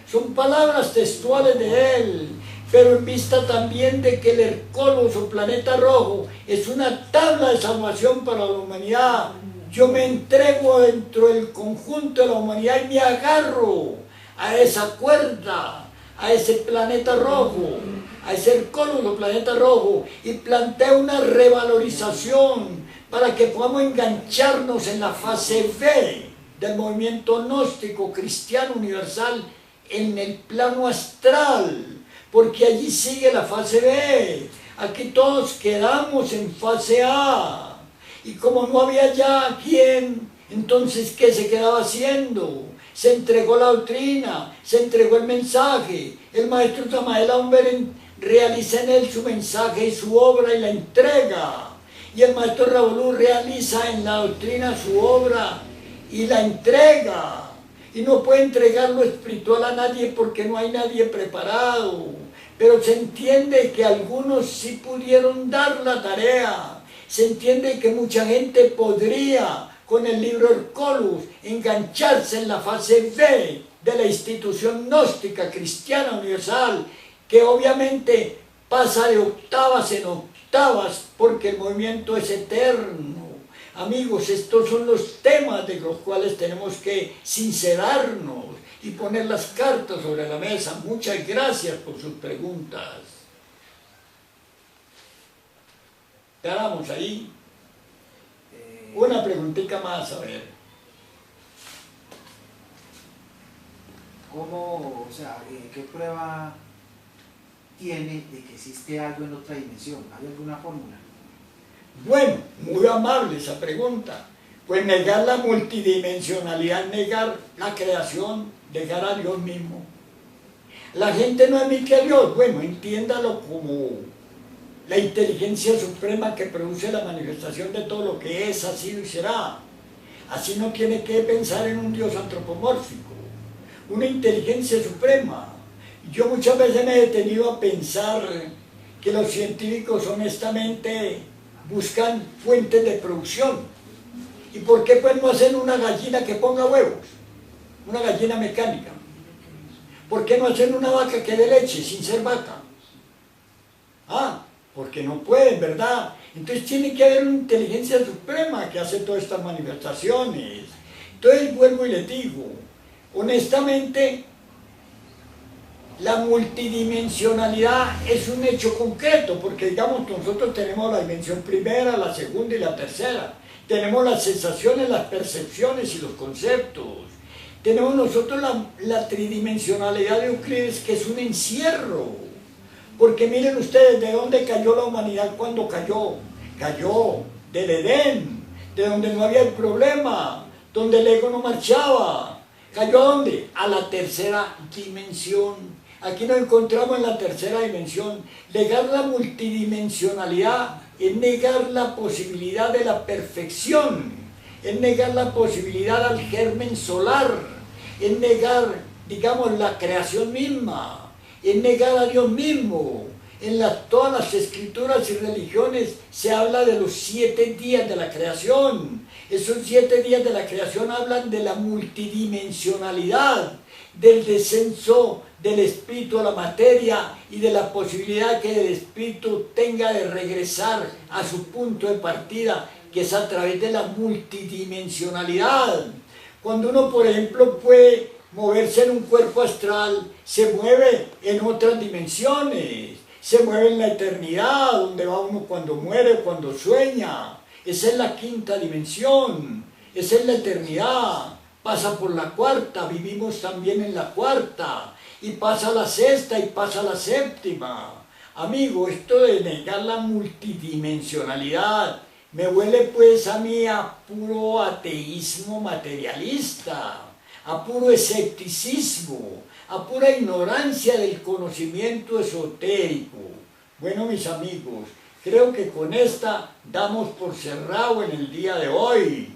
S1: Son palabras textuales de él, pero en vista también de que el Hercólogos o planeta rojo es una tabla de salvación para la humanidad, yo me entrego dentro del conjunto de la humanidad y me agarro a esa cuerda, a ese planeta rojo, a ese Hercólogos o planeta rojo, y planteo una revalorización para que podamos engancharnos en la fase B del movimiento gnóstico cristiano universal en el plano astral, porque allí sigue la fase B. Aquí todos quedamos en fase A, y como no había ya quien, entonces ¿qué se quedaba haciendo? Se entregó la doctrina, se entregó el mensaje, el maestro Samael Aumber realiza en él su mensaje y su obra y la entrega, y el maestro Ravolú realiza en la doctrina su obra y la entrega. Y no puede entregar lo espiritual a nadie porque no hay nadie preparado. Pero se entiende que algunos sí pudieron dar la tarea. Se entiende que mucha gente podría, con el libro Hercólogos, engancharse en la fase B de la institución gnóstica cristiana universal, que obviamente pasa de octavas en octavas octavas, porque el movimiento es eterno. Amigos, estos son los temas de los cuales tenemos que sincerarnos y poner las cartas sobre la mesa. Muchas gracias por sus preguntas. Quedamos ahí. Una preguntita más, a ver.
S3: ¿Cómo, o sea, qué prueba tiene de que existe algo en otra dimensión? ¿Hay alguna fórmula?
S1: Bueno, muy amable esa pregunta. Pues negar la multidimensionalidad, negar la creación, negar a Dios mismo. La gente no admite a Dios. Bueno, entiéndalo como la inteligencia suprema que produce la manifestación de todo lo que es, ha sido y será. Así no tiene que pensar en un Dios antropomórfico, una inteligencia suprema. Yo muchas veces me he detenido a pensar que los científicos honestamente buscan fuentes de producción. ¿Y por qué pues no hacen una gallina que ponga huevos? Una gallina mecánica. ¿Por qué no hacen una vaca que dé leche sin ser vaca? Ah, porque no pueden, ¿verdad? Entonces tiene que haber una inteligencia suprema que hace todas estas manifestaciones. Entonces vuelvo y les digo, honestamente, la multidimensionalidad es un hecho concreto, porque digamos nosotros tenemos la dimensión primera, la segunda y la tercera. Tenemos las sensaciones, las percepciones y los conceptos. Tenemos nosotros la tridimensionalidad de Euclides, que es un encierro. Porque miren ustedes, ¿de dónde cayó la humanidad cuando cayó? Cayó del Edén, de donde no había el problema, donde el ego no marchaba. ¿Cayó a dónde? A la tercera dimensión. Aquí nos encontramos en la tercera dimensión. Negar la multidimensionalidad es negar la posibilidad de la perfección, es negar la posibilidad al germen solar, es negar, digamos, la creación misma. Es negar a Dios mismo. En todas las escrituras y religiones se habla de los 7 días de la creación. Esos 7 días de la creación hablan de la multidimensionalidad, del descenso del espíritu a la materia y de la posibilidad que el espíritu tenga de regresar a su punto de partida, que es a través de la multidimensionalidad. Cuando uno, por ejemplo, puede moverse en un cuerpo astral, se mueve en otras dimensiones, se mueve en la eternidad, donde va uno cuando muere, cuando sueña. Esa es la quinta dimensión, esa es la eternidad. Pasa por la cuarta, vivimos también en la cuarta, y pasa a la sexta y pasa a la séptima. Amigo, esto de negar la multidimensionalidad me huele pues a mí a puro ateísmo materialista, a puro escepticismo, a pura ignorancia del conocimiento esotérico. Bueno, mis amigos, creo que con esta damos por cerrado en el día de hoy,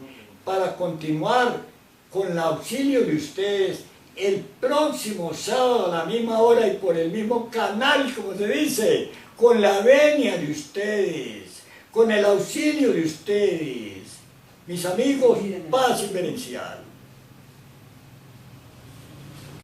S1: para continuar con el auxilio de ustedes el próximo sábado a la misma hora y por el mismo canal, como se dice, con la venia de ustedes, con el auxilio de ustedes. Mis amigos, paz inverencial.